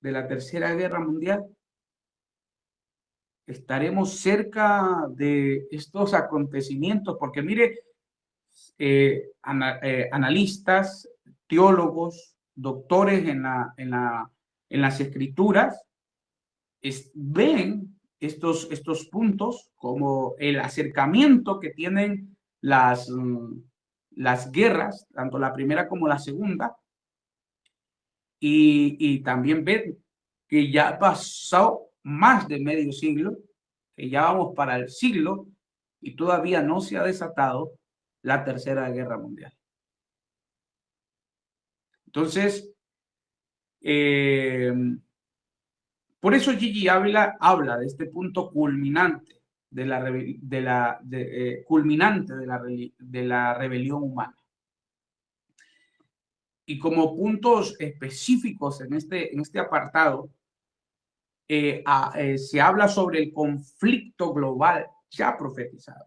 de la tercera guerra mundial? ¿Estaremos cerca de estos acontecimientos? Porque mire, analistas, teólogos, doctores en las escrituras, ven estos puntos como el acercamiento que tienen las guerras, tanto la primera como la segunda, y también ven que ya ha pasado más de medio siglo, que ya vamos para el siglo, y todavía no se ha desatado la tercera guerra mundial. Entonces, por eso Gigi Ávila habla de este punto culminante de la rebelión humana. Y como puntos específicos en este apartado, se habla sobre el conflicto global ya profetizado.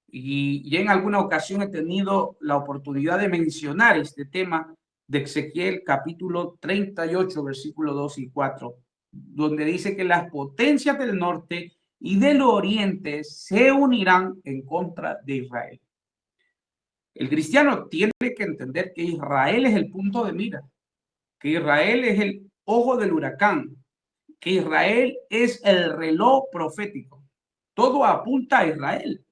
Y en alguna ocasión he tenido la oportunidad de mencionar este tema de Ezequiel capítulo 38, versículos 2 y 4, donde dice que las potencias del norte y del oriente se unirán en contra de Israel. El cristiano tiene que entender que Israel es el punto de mira, que Israel es el ojo del huracán, que Israel es el reloj profético. Todo apunta a Israel.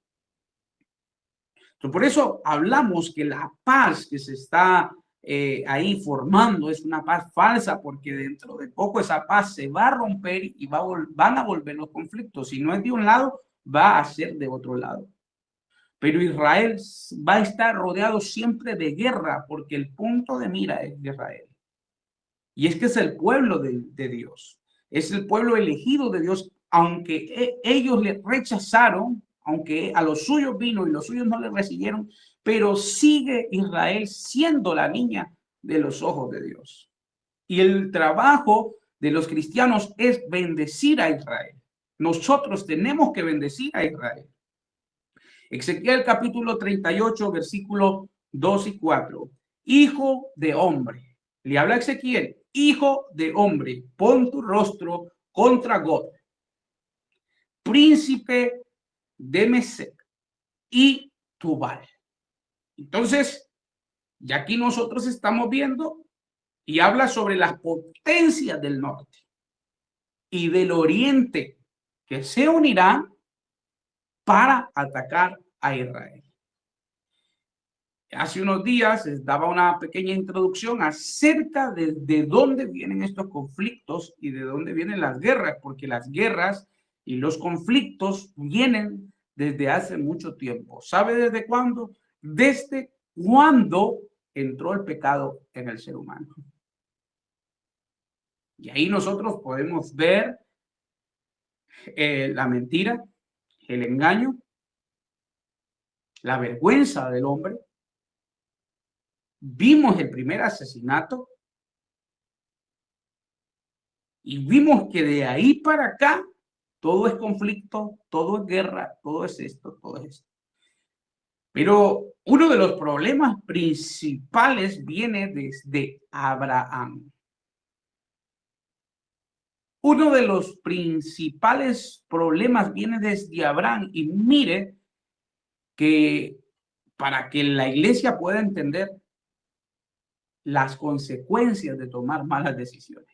Entonces, por eso hablamos que la paz que se está ahí formando es una paz falsa, porque dentro de poco esa paz se va a romper y van a volver los conflictos. Si no es de un lado, va a ser de otro lado. Pero Israel va a estar rodeado siempre de guerra, porque el punto de mira es de Israel. Y es que es el pueblo de Dios, es el pueblo elegido de Dios, aunque ellos le rechazaron, aunque a los suyos vino y los suyos no le recibieron, pero sigue Israel siendo la niña de los ojos de Dios. Y el trabajo de los cristianos es bendecir a Israel. Nosotros tenemos que bendecir a Israel. Ezequiel capítulo 38, versículos 2 y 4. Hijo de hombre. Le habla a Ezequiel. Hijo de hombre, pon tu rostro contra Gog, príncipe de Mesec y Tubal. Entonces, ya aquí nosotros estamos viendo y habla sobre las potencias del norte y del oriente que se unirán para atacar a Israel. Hace unos días daba una pequeña introducción acerca de dónde vienen estos conflictos y de dónde vienen las guerras, porque las guerras y los conflictos vienen desde hace mucho tiempo. ¿Sabe desde cuándo? Desde cuando entró el pecado en el ser humano. Y ahí nosotros podemos ver la mentira, el engaño, la vergüenza del hombre. Vimos el primer asesinato y vimos que de ahí para acá todo es conflicto, todo es guerra, todo es esto, todo es esto. Pero uno de los problemas principales viene desde Abraham. Uno de los principales problemas viene desde Abraham, y mire que para que la iglesia pueda entender las consecuencias de tomar malas decisiones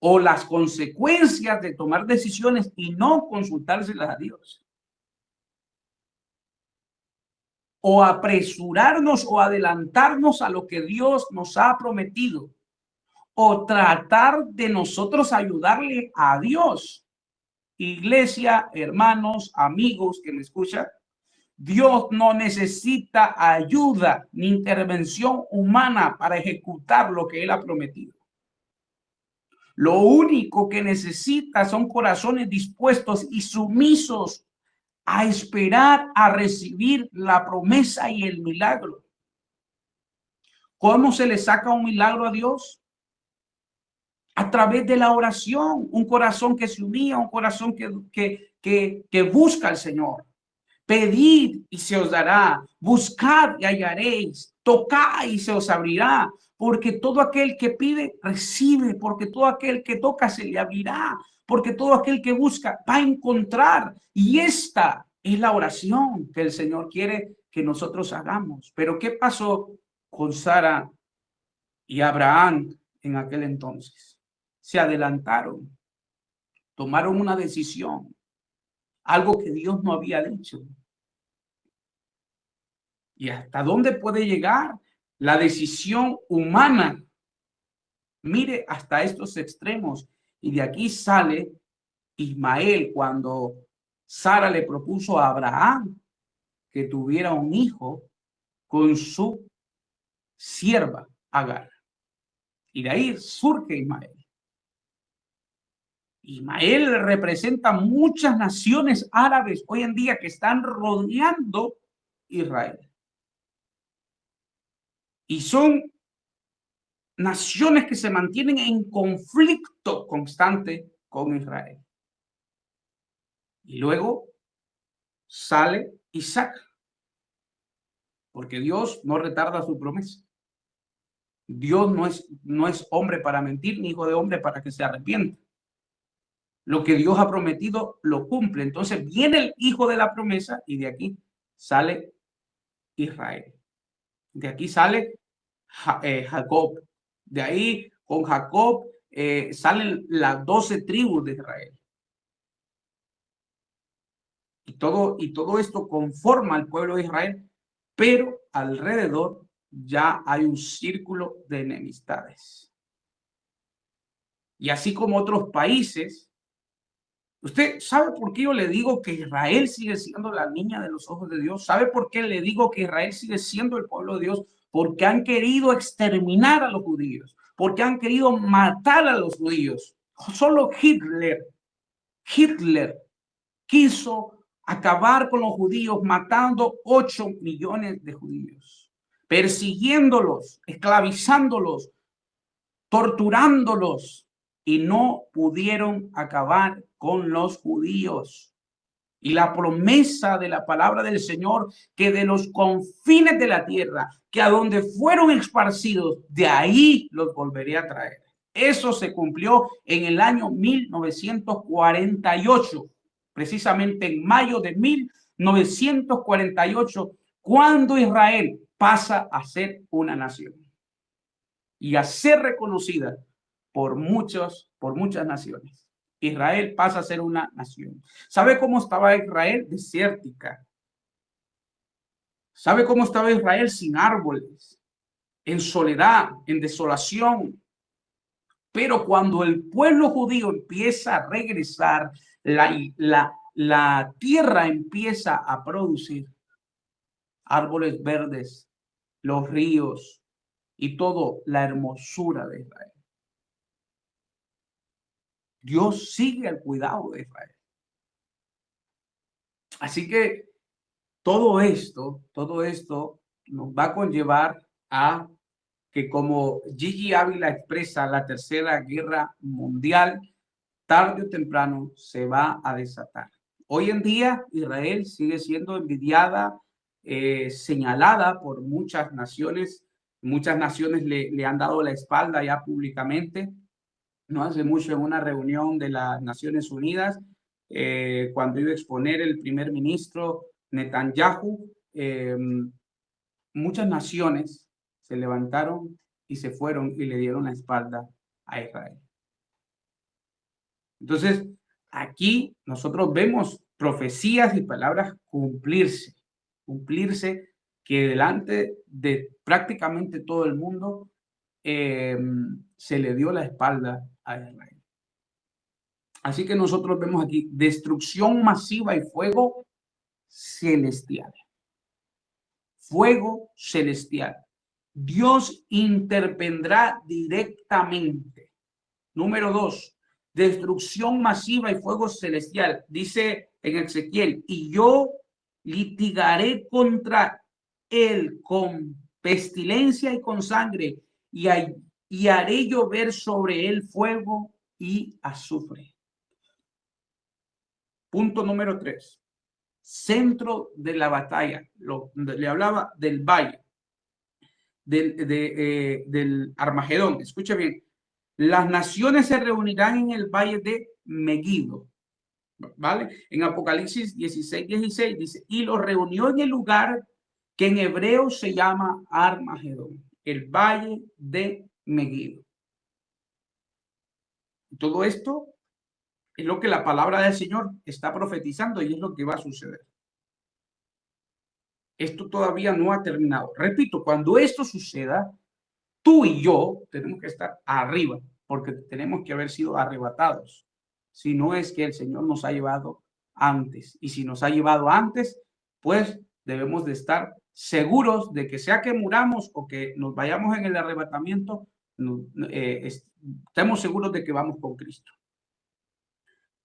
o las consecuencias de tomar decisiones y no consultárselas a Dios, o apresurarnos o adelantarnos a lo que Dios nos ha prometido, o tratar de nosotros ayudarle a Dios. Iglesia, hermanos, amigos que me escuchan, Dios no necesita ayuda ni intervención humana para ejecutar lo que Él ha prometido. Lo único que necesita son corazones dispuestos y sumisos a esperar a recibir la promesa y el milagro. ¿Cómo se le saca un milagro a Dios? A través de la oración, un corazón que se unía, un corazón que busca al Señor. Pedid y se os dará, buscad y hallaréis, tocad y se os abrirá, porque todo aquel que pide, recibe, porque todo aquel que toca se le abrirá, porque todo aquel que busca va a encontrar. Y esta es la oración que el Señor quiere que nosotros hagamos. Pero ¿qué pasó con Sara y Abraham en aquel entonces? Se adelantaron, tomaron una decisión, algo que Dios no había dicho. ¿Y hasta dónde puede llegar la decisión humana? Mire, hasta estos extremos. Y de aquí sale Ismael cuando Sara le propuso a Abraham que tuviera un hijo con su sierva Agar. Y de ahí surge Ismael. Ismael representa muchas naciones árabes hoy en día que están rodeando Israel. Y son naciones que se mantienen en conflicto constante con Israel. Y luego sale Isaac, porque Dios no retarda su promesa. Dios no es hombre para mentir, ni hijo de hombre para que se arrepienta. Lo que Dios ha prometido lo cumple. Entonces viene el hijo de la promesa y de aquí sale Israel. De aquí sale Jacob. De ahí con Jacob salen las 12 tribus de Israel. Y todo esto conforma al pueblo de Israel, pero alrededor ya hay un círculo de enemistades. Y así como otros países, ¿usted sabe por qué yo le digo que Israel sigue siendo la niña de los ojos de Dios? ¿Sabe por qué le digo que Israel sigue siendo el pueblo de Dios? Porque han querido exterminar a los judíos, porque han querido matar a los judíos. Solo Hitler quiso acabar con los judíos, matando 8 millones de judíos, persiguiéndolos, esclavizándolos, torturándolos, y no pudieron acabar con los judíos. Y la promesa de la palabra del Señor, que de los confines de la tierra, que a donde fueron esparcidos, de ahí los volveré a traer. Eso se cumplió en el año 1948, precisamente en mayo de 1948, cuando Israel pasa a ser una nación y a ser reconocida por muchas naciones. Israel pasa a ser una nación. ¿Sabe cómo estaba Israel? Desértica. ¿Sabe cómo estaba Israel? Sin árboles, en soledad, en desolación. Pero cuando el pueblo judío empieza a regresar, la tierra empieza a producir árboles verdes, los ríos y todo, la hermosura de Israel. Dios sigue al cuidado de Israel. Así que todo esto nos va a conllevar a que, como Gigi Ávila expresa, la tercera guerra mundial tarde o temprano se va a desatar. Hoy en día Israel sigue siendo envidiada, señalada por muchas naciones le han dado la espalda ya públicamente. no hace mucho en una reunión de las Naciones Unidas, cuando iba a exponer el primer ministro Netanyahu, muchas naciones se levantaron y se fueron y le dieron la espalda a Israel. Entonces, aquí nosotros vemos profecías y palabras cumplirse que delante de prácticamente todo el mundo se le dio la espalda a Israel. Así que nosotros vemos aquí destrucción masiva y fuego celestial. Fuego celestial. Dios intervendrá directamente. Número 2, destrucción masiva y fuego celestial. Dice en Ezequiel, y yo litigaré contra él con pestilencia y con sangre, y haré llover sobre él fuego y azufre. Punto número 3, centro de la batalla. Le hablaba del valle, del Armagedón. Escucha bien. Las naciones se reunirán en el valle de Megiddo, ¿vale? En Apocalipsis 16 dice, y lo reunió en el lugar que en hebreo se llama Armagedón, el valle de Megiddo. Todo esto es lo que la palabra del Señor está profetizando y es lo que va a suceder. Esto todavía no ha terminado. Repito, cuando esto suceda, tú y yo tenemos que estar arriba, porque tenemos que haber sido arrebatados. Si no es que el Señor nos ha llevado antes. Y si nos ha llevado antes, pues debemos de estar seguros de que sea que muramos o que nos vayamos en el arrebatamiento, estemos seguros de que vamos con Cristo.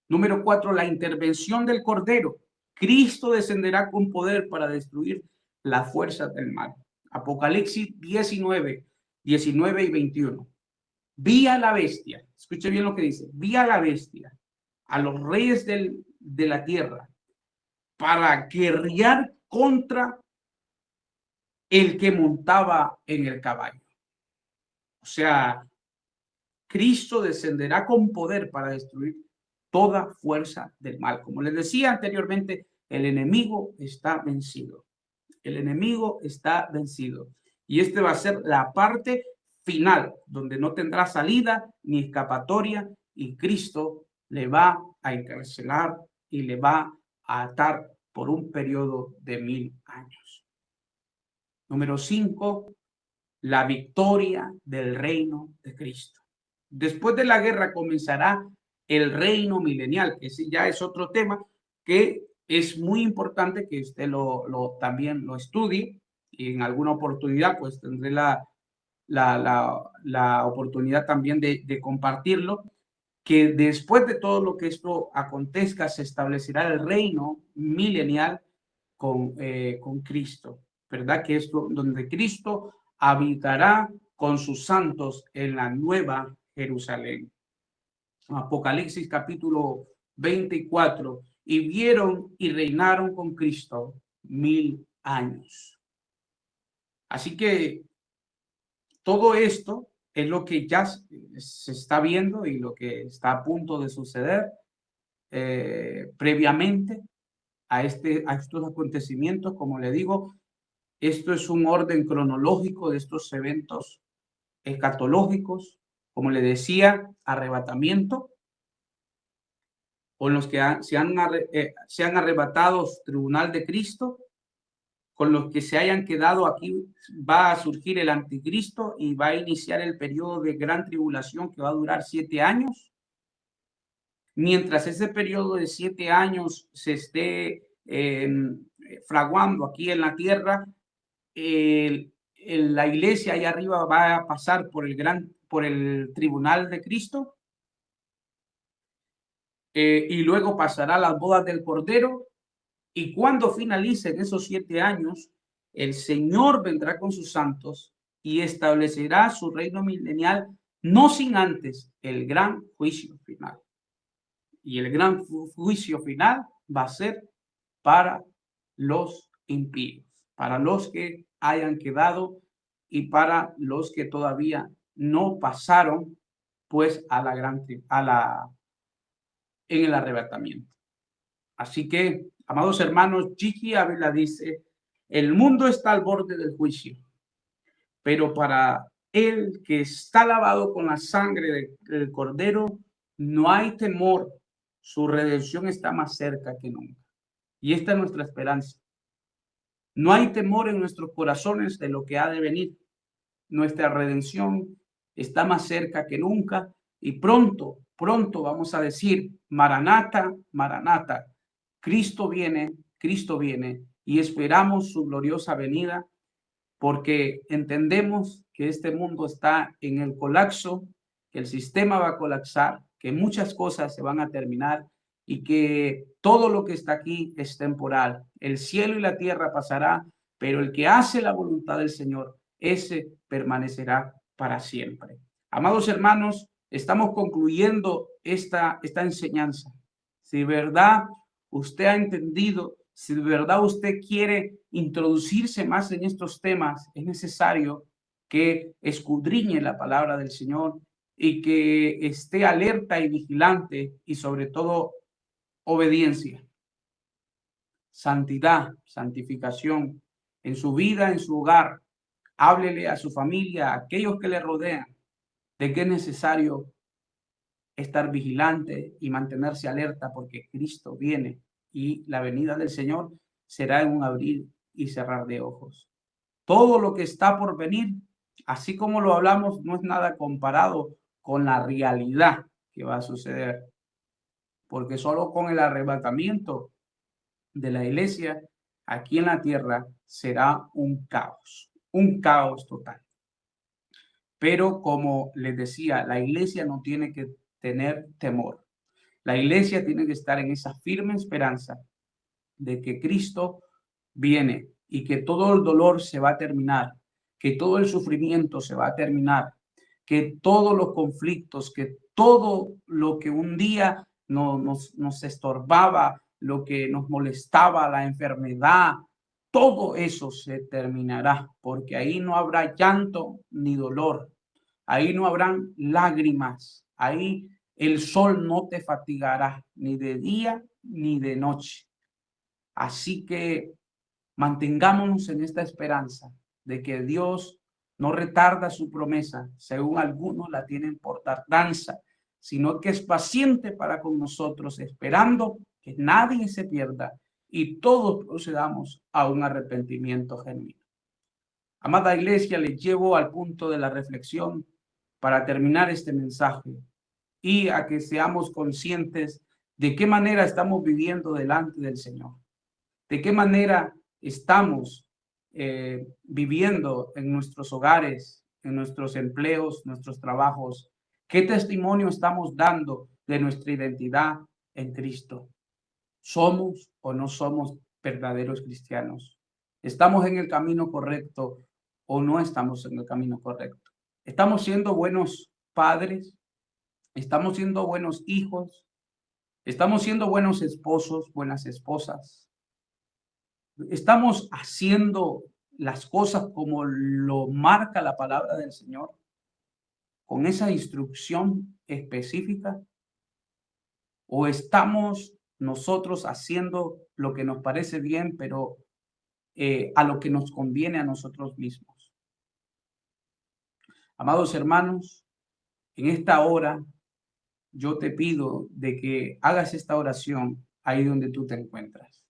Número 4, la intervención del Cordero. Cristo descenderá con poder para destruir las fuerzas del mal. Apocalipsis 19 y 21. Vi a la bestia, escuche bien lo que dice, vi a la bestia, a los reyes de la tierra, para guerrear contra el que montaba en el caballo. O sea, Cristo descenderá con poder para destruir toda fuerza del mal. Como les decía anteriormente, el enemigo está vencido. El enemigo está vencido. Y este va a ser la parte final, donde no tendrá salida ni escapatoria, y Cristo le va a encarcelar y le va a atar por un periodo de 1000 años. Número 5, la victoria del reino de Cristo. Después de la guerra comenzará el reino milenial, que ese ya es otro tema que es muy importante que usted también lo estudie, y en alguna oportunidad pues tendré la oportunidad también de compartirlo, que después de todo lo que esto acontezca se establecerá el reino milenial con Cristo, ¿verdad? Que es donde Cristo habitará con sus santos en la nueva Jerusalén. Apocalipsis capítulo 24, y vieron y reinaron con Cristo 1000 años. Así que todo esto es lo que ya se está viendo y lo que está a punto de suceder previamente a estos acontecimientos. Como le digo, esto es un orden cronológico de estos eventos escatológicos, como le decía, arrebatamiento, con los que sean arrebatados tribunal de Cristo, con los que se hayan quedado aquí va a surgir el anticristo y va a iniciar el periodo de gran tribulación que va a durar 7 años. Mientras ese periodo de 7 años se esté fraguando aquí en la tierra, la iglesia allá arriba va a pasar por el tribunal de Cristo, y luego pasará las bodas del Cordero, y cuando finalicen esos 7 años, el Señor vendrá con sus santos y establecerá su reino milenial, no sin antes el gran juicio final. Y el gran juicio final va a ser para los impíos, para los que hayan quedado y para los que todavía no pasaron pues en el arrebatamiento. Así que, amados hermanos, G.K. Ávila dice, el mundo está al borde del juicio, pero para el que está lavado con la sangre del Cordero, no hay temor, su redención está más cerca que nunca. Y esta es nuestra esperanza. No hay temor en nuestros corazones de lo que ha de venir. Nuestra redención está más cerca que nunca y pronto, pronto vamos a decir, Maranata, Maranata, Cristo viene y esperamos su gloriosa venida porque entendemos que este mundo está en el colapso, que el sistema va a colapsar, que muchas cosas se van a terminar y que todo lo que está aquí es temporal. El cielo y la tierra pasará, pero el que hace la voluntad del Señor, ese permanecerá para siempre. Amados hermanos, estamos concluyendo esta enseñanza. Si de verdad usted ha entendido, si de verdad usted quiere introducirse más en estos temas, es necesario que escudriñe la palabra del Señor y que esté alerta y vigilante y sobre todo obediencia, santidad, santificación en su vida, en su hogar. Háblele a su familia, a aquellos que le rodean, de que es necesario estar vigilante y mantenerse alerta porque Cristo viene y la venida del Señor será en un abrir y cerrar de ojos. Todo lo que está por venir, así como lo hablamos, no es nada comparado con la realidad que va a suceder, porque solo con el arrebatamiento de la iglesia aquí en la tierra será un caos total. Pero como les decía, la iglesia no tiene que tener temor. La iglesia tiene que estar en esa firme esperanza de que Cristo viene y que todo el dolor se va a terminar, que todo el sufrimiento se va a terminar, que todos los conflictos, que todo lo que un día nos estorbaba, lo que nos molestaba, la enfermedad, todo eso se terminará, porque ahí no habrá llanto ni dolor, ahí no habrán lágrimas, ahí el sol no te fatigará ni de día ni de noche. Así que mantengámonos en esta esperanza de que Dios no retarda su promesa, según algunos la tienen por tardanza, sino que es paciente para con nosotros, esperando que nadie se pierda y todos procedamos a un arrepentimiento genuino. Amada iglesia, les llevo al punto de la reflexión para terminar este mensaje y a que seamos conscientes de qué manera estamos viviendo delante del Señor, de qué manera estamos viviendo en nuestros hogares, en nuestros empleos, nuestros trabajos, qué testimonio estamos dando de nuestra identidad en Cristo. ¿Somos o no somos verdaderos cristianos? ¿Estamos en el camino correcto o no estamos en el camino correcto? ¿Estamos siendo buenos padres? ¿Estamos siendo buenos hijos? ¿Estamos siendo buenos esposos, buenas esposas? ¿Estamos haciendo las cosas como lo marca la palabra del Señor? ¿Con esa instrucción específica? ¿O estamos nosotros haciendo lo que nos parece bien, pero a lo que nos conviene a nosotros mismos? Amados hermanos, en esta hora yo te pido de que hagas esta oración ahí donde tú te encuentras.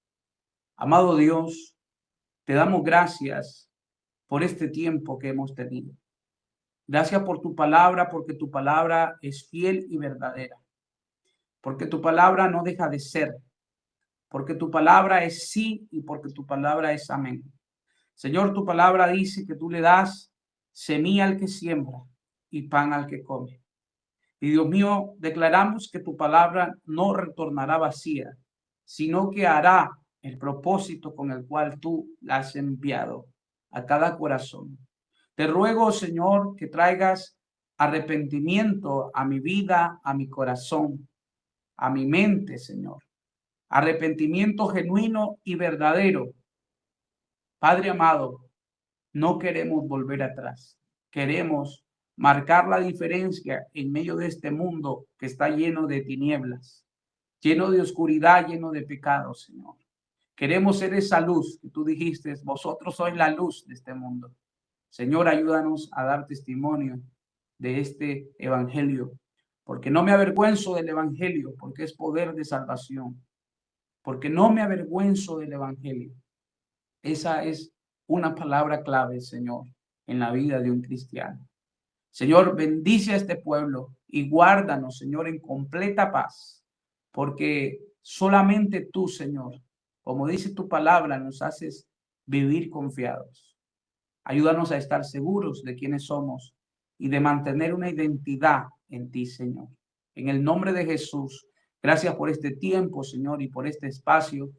Amado Dios, te damos gracias por este tiempo que hemos tenido. Gracias por tu palabra, porque tu palabra es fiel y verdadera. Porque tu palabra no deja de ser. Porque tu palabra es sí y porque tu palabra es amén. Señor, tu palabra dice que tú le das semilla al que siembra y pan al que come. Y Dios mío, declaramos que tu palabra no retornará vacía, sino que hará el propósito con el cual tú la has enviado a cada corazón. Te ruego, Señor, que traigas arrepentimiento a mi vida, a mi corazón, a mi mente, Señor. Arrepentimiento genuino y verdadero. Padre amado, no queremos volver atrás. Queremos marcar la diferencia en medio de este mundo que está lleno de tinieblas, lleno de oscuridad, lleno de pecados, Señor. Queremos ser esa luz que tú dijiste, vosotros sois la luz de este mundo. Señor, ayúdanos a dar testimonio de este evangelio, porque no me avergüenzo del evangelio, porque es poder de salvación, porque no me avergüenzo del evangelio. Esa es una palabra clave, Señor, en la vida de un cristiano. Señor, bendice a este pueblo y guárdanos, Señor, en completa paz, porque solamente tú, Señor, como dice tu palabra, nos haces vivir confiados. Ayúdanos a estar seguros de quiénes somos y de mantener una identidad en ti, Señor. En el nombre de Jesús, gracias por este tiempo, Señor, y por este espacio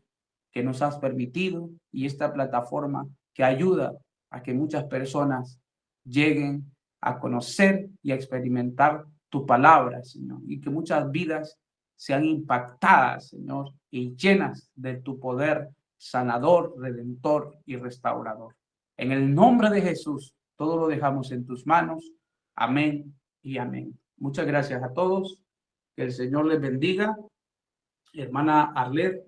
que nos has permitido y esta plataforma que ayuda a que muchas personas lleguen a conocer y a experimentar tu palabra, Señor, y que muchas vidas sean impactadas, Señor, y llenas de tu poder sanador, redentor y restaurador. En el nombre de Jesús, todo lo dejamos en tus manos. Amén y amén. Muchas gracias a todos. Que el Señor les bendiga. Hermana Arlet,